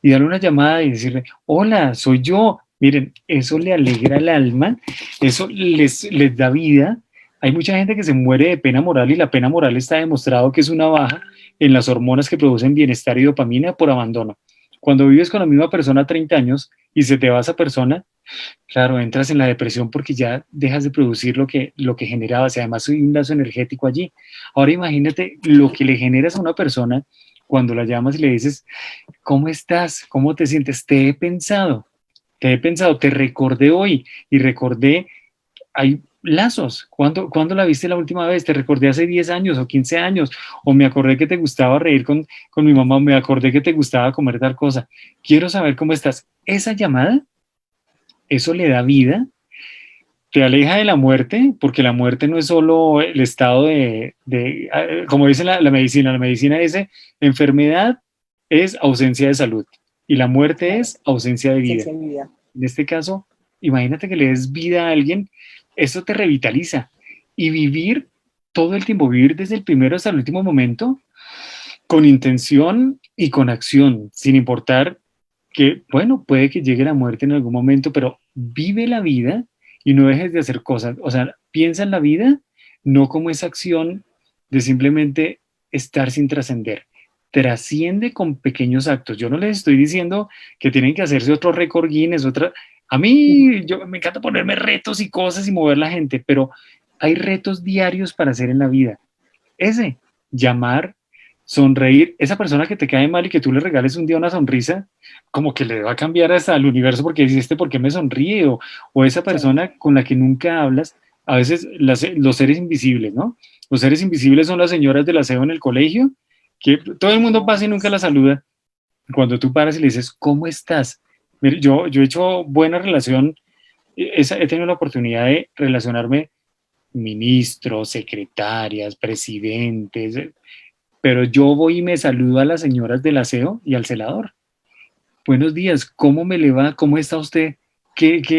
y darle una llamada y decirle, hola, soy yo. Miren, eso le alegra el alma, eso les da vida. Hay mucha gente que se muere de pena moral y la pena moral está demostrado que es una baja en las hormonas que producen bienestar y dopamina por abandono. Cuando vives con la misma persona 30 años y se te va esa persona, claro, entras en la depresión porque ya dejas de producir lo que generabas y además hay un lazo energético allí. Ahora imagínate lo que le generas a una persona cuando la llamas y le dices, ¿cómo estás? ¿Cómo te sientes? Te he pensado, te recordé hoy y recordé, hay lazos. ¿Cuándo la viste la última vez? Te recordé hace 10 años o 15 años, o me acordé que te gustaba reír con mi mamá, o me acordé que te gustaba comer tal cosa. Quiero saber cómo estás. Esa llamada, eso le da vida, te aleja de la muerte, porque la muerte no es solo el estado como dice la medicina dice, enfermedad es ausencia de salud. y la muerte es ausencia de vida. Ausencia de vida. En este caso, imagínate que le des vida a alguien, eso te revitaliza. Y vivir todo el tiempo, vivir desde el primero hasta el último momento, con intención y con acción, sin importar que, bueno, puede que llegue la muerte en algún momento, pero vive la vida y no dejes de hacer cosas. O sea, piensa en la vida no como esa acción de simplemente estar sin trascender. Trasciende con pequeños actos. Yo no les estoy diciendo que tienen que hacerse otro récord Guinness, otra... A mí me encanta ponerme retos y cosas y mover la gente, pero hay retos diarios para hacer en la vida. Ese, llamar, sonreír, esa persona que te cae mal y que tú le regales un día una sonrisa, como que le va a cambiar hasta el universo porque dices, ¿por qué me sonríe? O esa persona con la que nunca hablas, a veces los seres invisibles, ¿no? Los seres invisibles son las señoras del aseo en el colegio, que todo el mundo pasa y nunca la saluda. Cuando tú paras y le dices, ¿cómo estás? Mire, yo he hecho buena relación, he tenido la oportunidad de relacionarme ministros, secretarias, presidentes, pero yo voy y me saludo a las señoras del aseo y al celador. Buenos días, ¿cómo me le va? ¿Cómo está usted?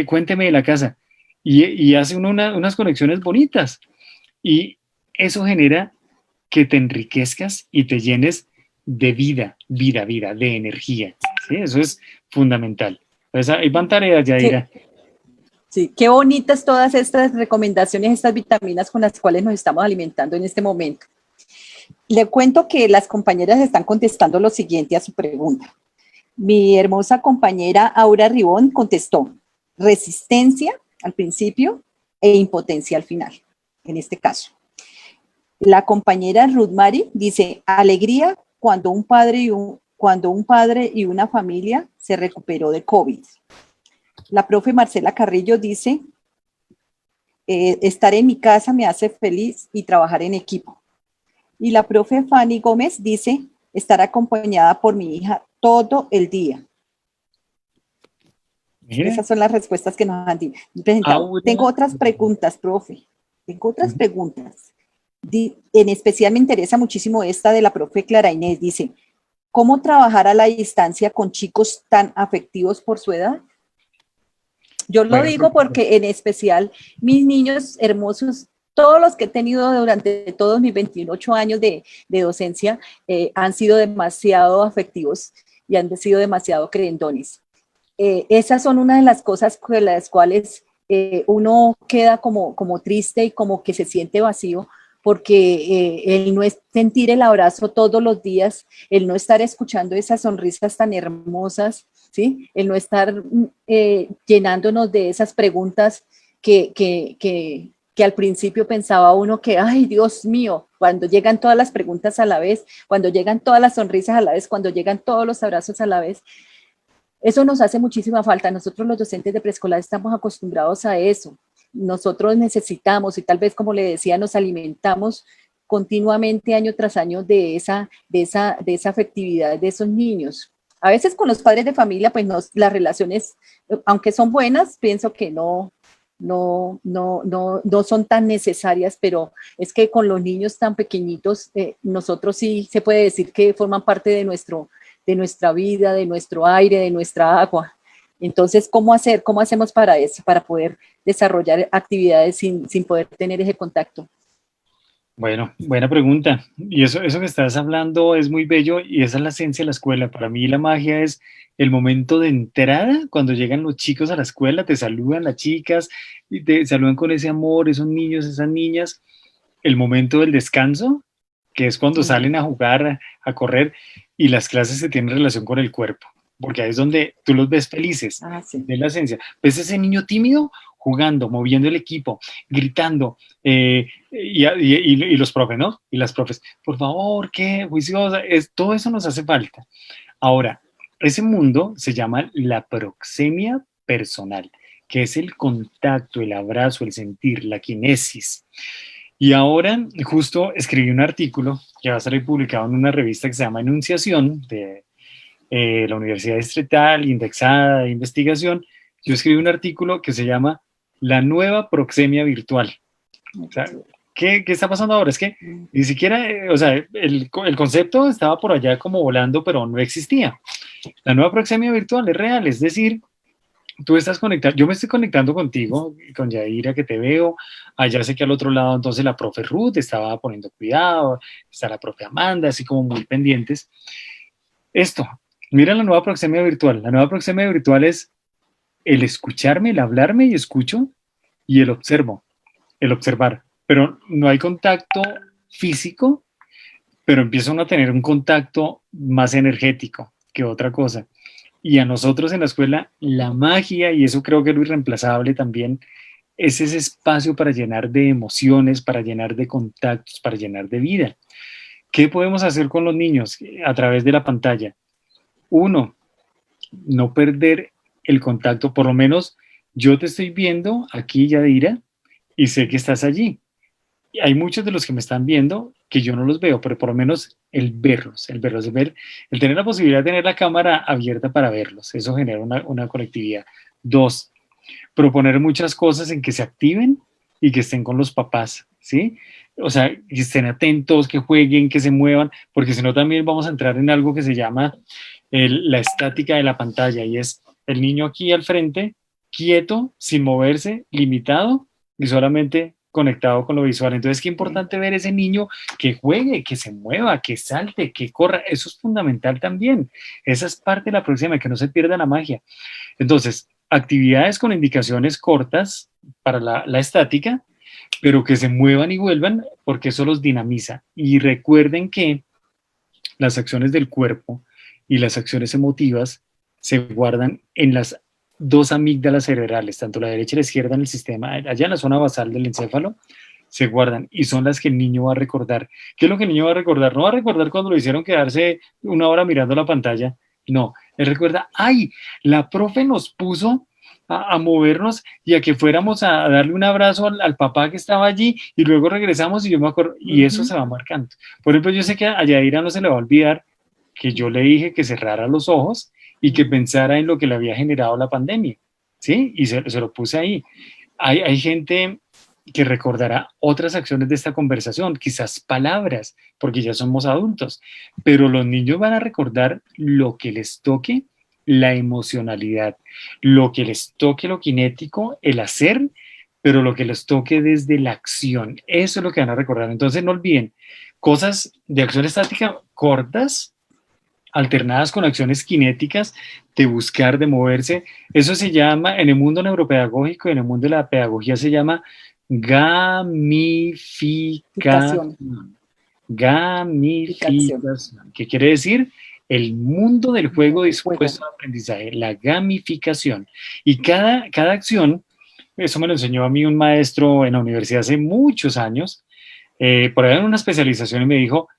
Cuénteme de la casa. Y hace uno unas conexiones bonitas. Y eso genera que te enriquezcas y te llenes de vida, de energía. ¿Sí? Eso es fundamental. Entonces, ahí van tareas, Yadira. Sí. Sí, qué bonitas todas estas recomendaciones, estas vitaminas con las cuales nos estamos alimentando en este momento. Le cuento que las compañeras están contestando lo siguiente a su pregunta. Mi hermosa compañera Aura Ribón contestó resistencia al principio e impotencia al final, en este caso. La compañera Ruth Mari dice alegría cuando un padre y una familia se recuperó de COVID. La profe Marcela Carrillo dice, estar en mi casa me hace feliz y trabajar en equipo. Y la profe Fanny Gómez dice, estar acompañada por mi hija todo el día. Mira. Esas son las respuestas que nos han presentado. Tengo otras preguntas, profe. Tengo otras preguntas. En especial me interesa muchísimo esta de la profe Clara Inés. Dice, ¿cómo trabajar a la distancia con chicos tan afectivos por su edad? Yo lo digo porque en especial mis niños hermosos, todos los que he tenido durante todos mis 28 años de docencia, han sido demasiado afectivos y han sido demasiado querendones. Esas son una de las cosas con las cuales uno queda como triste y como que se siente vacío, porque el no es sentir el abrazo todos los días, el no estar escuchando esas sonrisas tan hermosas, ¿sí? El no estar llenándonos de esas preguntas que al principio pensaba uno que, ay, Dios mío, cuando llegan todas las preguntas a la vez, cuando llegan todas las sonrisas a la vez, cuando llegan todos los abrazos a la vez, eso nos hace muchísima falta. Nosotros los docentes de preescolar estamos acostumbrados a eso. Nosotros necesitamos, y tal vez como le decía, nos alimentamos continuamente año tras año de esa afectividad de esos niños. A veces con los padres de familia, pues las relaciones, aunque son buenas, pienso que no son tan necesarias, pero es que con los niños tan pequeñitos, nosotros sí se puede decir que forman parte de nuestra vida, de nuestro aire, de nuestra agua. Entonces, ¿cómo hacemos para eso? Para poder desarrollar actividades sin poder tener ese contacto. Bueno, buena pregunta. Y eso que estás hablando es muy bello y esa es la esencia de la escuela. Para mí la magia es el momento de entrada, cuando llegan los chicos a la escuela, te saludan las chicas y te saludan con ese amor, esos niños, esas niñas. El momento del descanso, que es cuando salen a jugar, a correr, y las clases que tienen relación con el cuerpo, porque ahí es donde tú los ves felices, sí. Es la esencia. ¿Ves ese niño tímido? Jugando, moviendo el equipo, gritando, y los profes, ¿no? Y las profes, por favor, qué juiciosa, todo eso nos hace falta. Ahora, ese mundo se llama la proxemia personal, que es el contacto, el abrazo, el sentir, la kinesis. Y ahora justo escribí un artículo que va a salir publicado en una revista que se llama Enunciación, de la Universidad Distrital, indexada de investigación. Yo escribí un artículo que se llama La nueva proxemia virtual. O sea, ¿qué está pasando ahora? Es que ni siquiera, o sea, el concepto estaba por allá como volando, pero no existía. La nueva proxemia virtual es real, es decir, tú estás conectado, yo me estoy conectando contigo, con Yadira, que te veo, allá sé que al otro lado entonces la profe Ruth estaba poniendo cuidado, está la profe Amanda, así como muy pendientes. Esto, mira la nueva proxemia virtual. La nueva proxemia virtual es el escucharme, el hablarme y escucho, y el observo, el observar. Pero no hay contacto físico, pero empieza uno a tener un contacto más energético que otra cosa. Y a nosotros en la escuela, la magia, y eso creo que es lo irreemplazable también, es ese espacio para llenar de emociones, para llenar de contactos, para llenar de vida. ¿Qué podemos hacer con los niños a través de la pantalla? Uno, no perder el contacto, por lo menos yo te estoy viendo aquí, Yadira, y sé que estás allí. Y hay muchos de los que me están viendo que yo no los veo, pero por lo menos el verlos, el tener la posibilidad de tener la cámara abierta para verlos, eso genera una conectividad. Dos, proponer muchas cosas en que se activen y que estén con los papás, ¿sí? O sea, que estén atentos, que jueguen, que se muevan, porque si no también vamos a entrar en algo que se llama la estática de la pantalla, y es el niño aquí al frente, quieto, sin moverse, limitado y solamente conectado con lo visual. Entonces, qué importante ver ese niño que juegue, que se mueva, que salte, que corra. Eso es fundamental también. Esa es parte de la próxima, que no se pierda la magia. Entonces, actividades con indicaciones cortas para la estática, pero que se muevan y vuelvan, porque eso los dinamiza. Y recuerden que las acciones del cuerpo y las acciones emotivas se guardan en las dos amígdalas cerebrales, tanto la derecha y la izquierda en el sistema, allá en la zona basal del encéfalo, se guardan y son las que el niño va a recordar. ¿Qué es lo que el niño va a recordar? No va a recordar cuando lo hicieron quedarse una hora mirando la pantalla, no, él recuerda, ay, la profe nos puso a movernos y a que fuéramos a darle un abrazo al papá que estaba allí y luego regresamos y yo me acuerdo, y eso se va marcando. Por ejemplo, yo sé que a Yadira no se le va a olvidar que yo le dije que cerrara los ojos y que pensara en lo que le había generado la pandemia, ¿sí? Y se lo puse ahí. Hay gente que recordará otras acciones de esta conversación, quizás palabras, porque ya somos adultos, pero los niños van a recordar lo que les toque, la emocionalidad, lo que les toque lo kinético, el hacer, pero lo que les toque desde la acción. Eso es lo que van a recordar. Entonces no olviden, cosas de acción estática cortas, alternadas con acciones cinéticas, de buscar, de moverse. Eso se llama, en el mundo neuropedagógico y en el mundo de la pedagogía se llama gamificación. Gamificación. ¿Qué quiere decir? El mundo del juego dispuesto al aprendizaje, la gamificación. Y cada acción, eso me lo enseñó a mí un maestro en la universidad hace muchos años, por ahí en una especialización, y me dijo,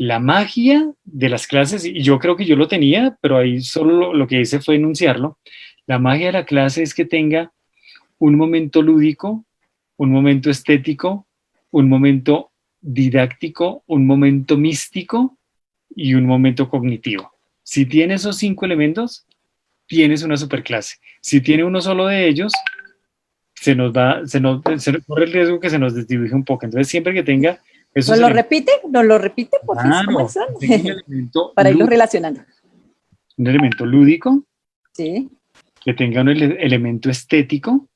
la magia de las clases, y yo creo que yo lo tenía, pero ahí solo lo que hice fue enunciarlo, la magia de la clase es que tenga un momento lúdico, un momento estético, un momento didáctico, un momento místico y un momento cognitivo. Si tiene esos 5 elementos, tienes una superclase. Si tiene uno solo de ellos, se nos corre el riesgo que se nos desdibuje un poco. Entonces, siempre que tenga esos ¿Nos lo repite, por favor, para irlo relacionando? Un elemento lúdico, sí, que tenga un elemento estético,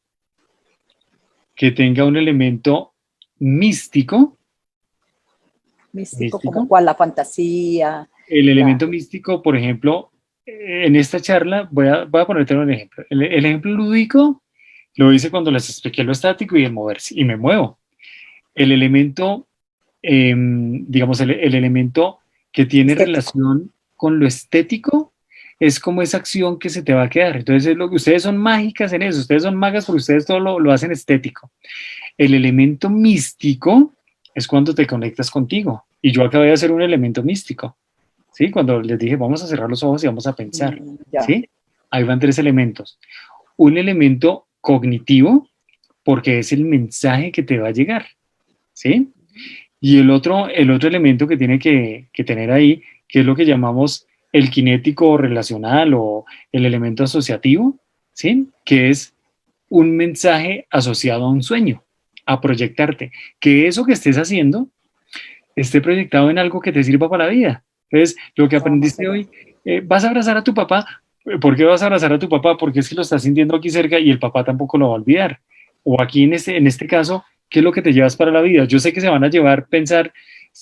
que tenga un elemento místico. Místico, como cuál, la fantasía. El elemento místico, por ejemplo, en esta charla, voy a ponerte un ejemplo. El ejemplo lúdico lo hice cuando les expliqué lo estático y el moverse, y me muevo. El elemento, digamos, el elemento que tiene relación con lo estético es como esa acción que se te va a quedar. Entonces, es lo que ustedes son mágicas en eso, ustedes son magas porque ustedes todo lo hacen estético. El elemento místico es cuando te conectas contigo. Y yo acabé de hacer un elemento místico, ¿sí? Cuando les dije, vamos a cerrar los ojos y vamos a pensar, ¿sí? Ahí van 3 elementos. Un elemento cognitivo, porque es el mensaje que te va a llegar, ¿sí? Y el otro elemento que tiene que tener ahí, que es lo que llamamos el kinético relacional o el elemento asociativo, ¿sí? Que es un mensaje asociado a un sueño, a proyectarte, que eso que estés haciendo esté proyectado en algo que te sirva para la vida. Entonces, lo que aprendiste hoy, ¿vas a abrazar a tu papá? ¿Por qué vas a abrazar a tu papá? Porque es que lo estás sintiendo aquí cerca y el papá tampoco lo va a olvidar. O aquí en este caso, ¿qué es lo que te llevas para la vida? Yo sé que se van a llevar pensar,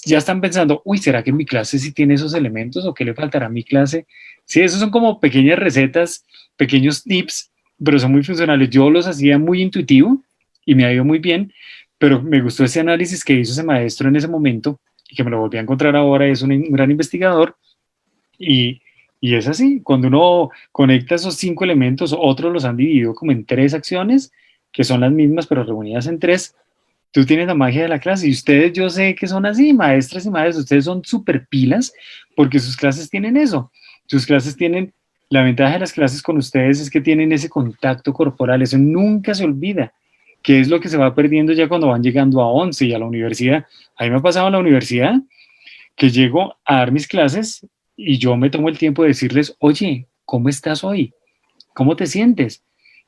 ya están pensando, uy, ¿será que mi clase sí tiene esos elementos o qué le faltará a mi clase? Sí, esos son como pequeñas recetas, pequeños tips, pero son muy funcionales. Yo los hacía muy intuitivo y me ha ido muy bien, pero me gustó ese análisis que hizo ese maestro en ese momento y que me lo volví a encontrar ahora, es un gran investigador y, y es así, cuando uno conecta esos 5 elementos, otros los han dividido como en 3 acciones, que son las mismas pero reunidas en 3. Tú tienes la magia de la clase y ustedes yo sé que son así, maestras y maestros, ustedes son súper pilas porque sus clases tienen eso, sus clases tienen, la ventaja de las clases con ustedes es que tienen ese contacto corporal, eso nunca se olvida, que es lo que se va perdiendo ya cuando van llegando a 11 y a la universidad. A mí me ha pasado en la universidad que llego a dar mis clases y yo me tomo el tiempo de decirles, oye, ¿cómo estás hoy? ¿Cómo te sientes?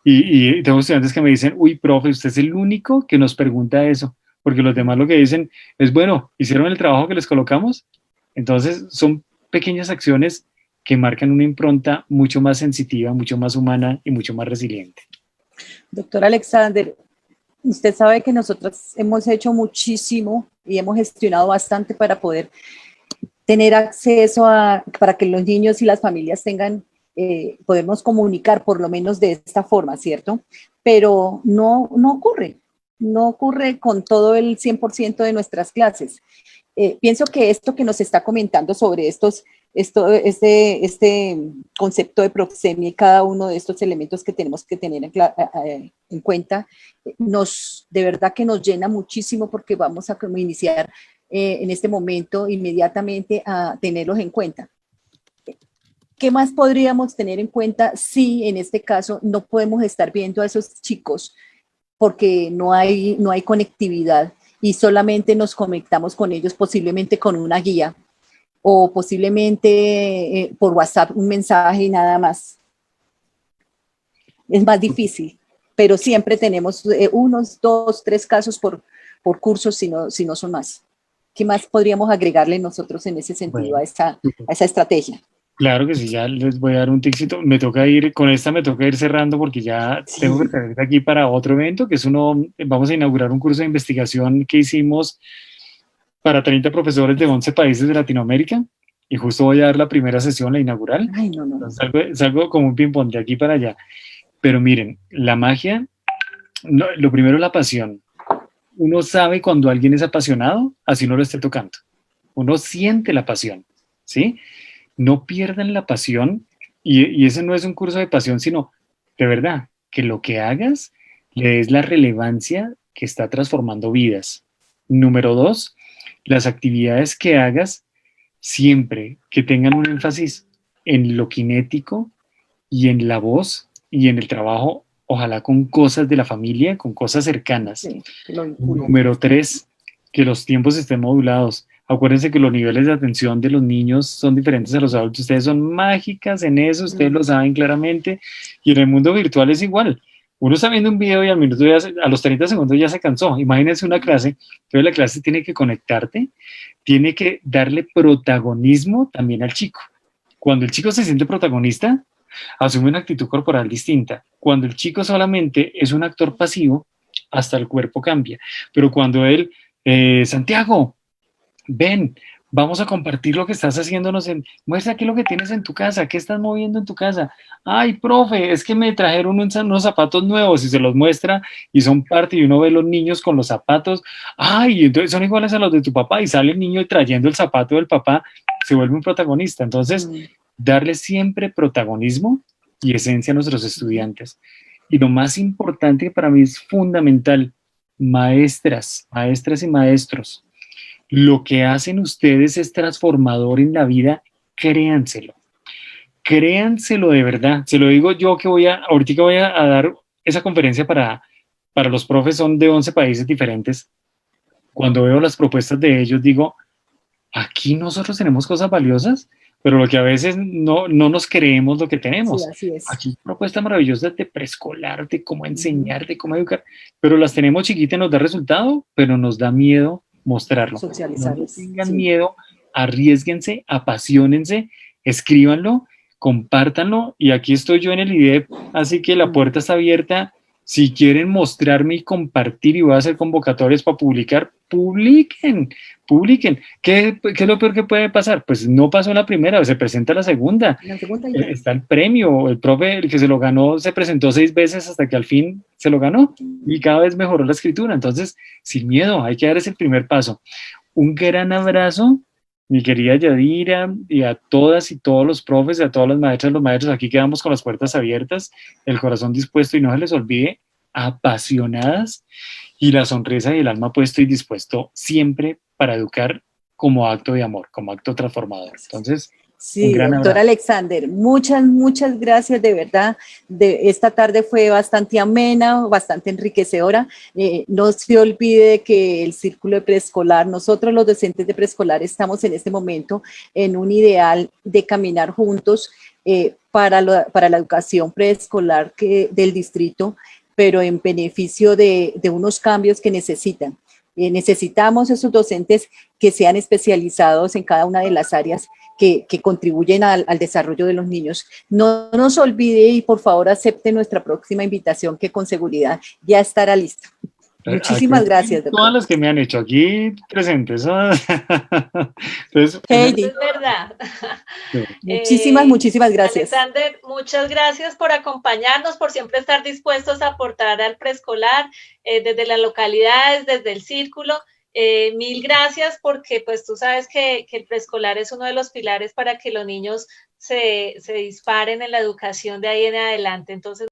Y tengo estudiantes que me dicen, uy, profe, usted es el único que nos pregunta eso, porque los demás lo que dicen es, bueno, ¿hicieron el trabajo que les colocamos? Entonces, son pequeñas acciones que marcan una impronta mucho más sensitiva, mucho más humana y mucho más resiliente. Doctor Alexander, usted sabe que nosotros hemos hecho muchísimo y hemos gestionado bastante para poder tener acceso para que los niños y las familias tengan, podemos comunicar por lo menos de esta forma, ¿cierto? Pero no ocurre con todo el 100% de nuestras clases. Pienso que esto que nos está comentando sobre este concepto de proxemia y cada uno de estos elementos que tenemos que tener en cuenta, de verdad que nos llena muchísimo porque vamos a iniciar en este momento inmediatamente a tenerlos en cuenta. ¿Qué más podríamos tener en cuenta si en este caso no podemos estar viendo a esos chicos porque no hay conectividad y solamente nos conectamos con ellos posiblemente con una guía o posiblemente por WhatsApp un mensaje y nada más? Es más difícil, pero siempre tenemos unos 2, 3 casos por curso, si no son más. ¿Qué más podríamos agregarle nosotros en ese sentido, bueno, a esa estrategia? Claro que sí, ya les voy a dar un ticsito. Me toca ir cerrando porque ya sí, tengo que salir de aquí para otro evento, que es vamos a inaugurar un curso de investigación que hicimos para 30 profesores de 11 países de Latinoamérica y justo voy a dar la primera sesión, la inaugural. Ay, no. Entonces, salgo como un ping-pong de aquí para allá. Pero miren, la magia, lo primero es la pasión. Uno sabe cuando alguien es apasionado, así no lo esté tocando. Uno siente la pasión, ¿sí? No pierdan la pasión y ese no es un curso de pasión, sino de verdad, que lo que hagas le des la relevancia que está transformando vidas. Número 2, las actividades que hagas siempre que tengan un énfasis en lo kinético y en la voz y en el trabajo, ojalá con cosas de la familia, con cosas cercanas. Sí, número 3, que los tiempos estén modulados. Acuérdense que los niveles de atención de los niños son diferentes a los adultos. Ustedes son mágicas en eso, ustedes lo saben claramente. Y en el mundo virtual es igual. Uno está viendo un video y al minuto a los 30 segundos ya se cansó. Imagínense una clase. Entonces la clase tiene que conectarte, tiene que darle protagonismo también al chico. Cuando el chico se siente protagonista, asume una actitud corporal distinta. Cuando el chico solamente es un actor pasivo, hasta el cuerpo cambia. Pero cuando él, Santiago, ven, vamos a compartir lo que estás haciéndonos, muestra aquí lo que tienes en tu casa, qué estás moviendo en tu casa. Ay, profe, es que me trajeron unos zapatos nuevos y se los muestra y son parte y uno ve los niños con los zapatos. Ay, entonces son iguales a los de tu papá y sale el niño trayendo el zapato del papá, se vuelve un protagonista. Entonces, darle siempre protagonismo y esencia a nuestros estudiantes. Y lo más importante para mí es fundamental, maestras y maestros, lo que hacen ustedes es transformador en la vida, créanselo de verdad. Se lo digo yo que ahorita voy a dar esa conferencia para los profes, son de 11 países diferentes. Cuando veo las propuestas de ellos digo, aquí nosotros tenemos cosas valiosas, pero lo que a veces no nos creemos lo que tenemos. Sí, así es. Aquí propuestas maravillosas de preescolar, de cómo enseñar, de cómo educar, pero las tenemos chiquitas, nos da resultado, pero nos da miedo mostrarlo. Socializarlos. No tengan miedo, arriésguense, apasionense escríbanlo, compártanlo, y aquí estoy yo en el IDEP, así que la puerta está abierta. Si quieren mostrarme y compartir, y voy a hacer convocatorias para publicar, publiquen. ¿Qué es lo peor que puede pasar? Pues no pasó la primera, se presenta la segunda. Está el premio, el profe, el que se lo ganó, se presentó 6 veces hasta que al fin se lo ganó, y cada vez mejoró la escritura. Entonces, sin miedo, hay que dar ese primer paso. Un gran abrazo, mi querida Yadira, y a todas y todos los profes, y a todas las maestras, los maestros. Aquí quedamos con las puertas abiertas, el corazón dispuesto, y no se les olvide, apasionadas, y la sonrisa y el alma puesto y dispuesto siempre para educar como acto de amor, como acto transformador. Entonces, sí, doctor Alexander, muchas gracias, de verdad. Esta tarde fue bastante amena, bastante enriquecedora. No se olvide que el círculo de preescolar, nosotros los docentes de preescolar estamos en este momento en un ideal de caminar juntos para la educación preescolar del distrito, pero en beneficio de unos cambios que necesitan. Necesitamos esos docentes que sean especializados en cada una de las áreas que contribuyen al desarrollo de los niños. No nos olvide y por favor acepte nuestra próxima invitación, que con seguridad ya estará lista. Muchísimas gracias, doctor. Todas las que me han hecho aquí presentes. Entonces, Heidi. Es verdad. Muchísimas gracias. Alexander, muchas gracias por acompañarnos, por siempre estar dispuestos a aportar al preescolar desde las localidades, desde el círculo. Mil gracias, porque pues tú sabes que el preescolar es uno de los pilares para que los niños se disparen en la educación de ahí en adelante. Entonces,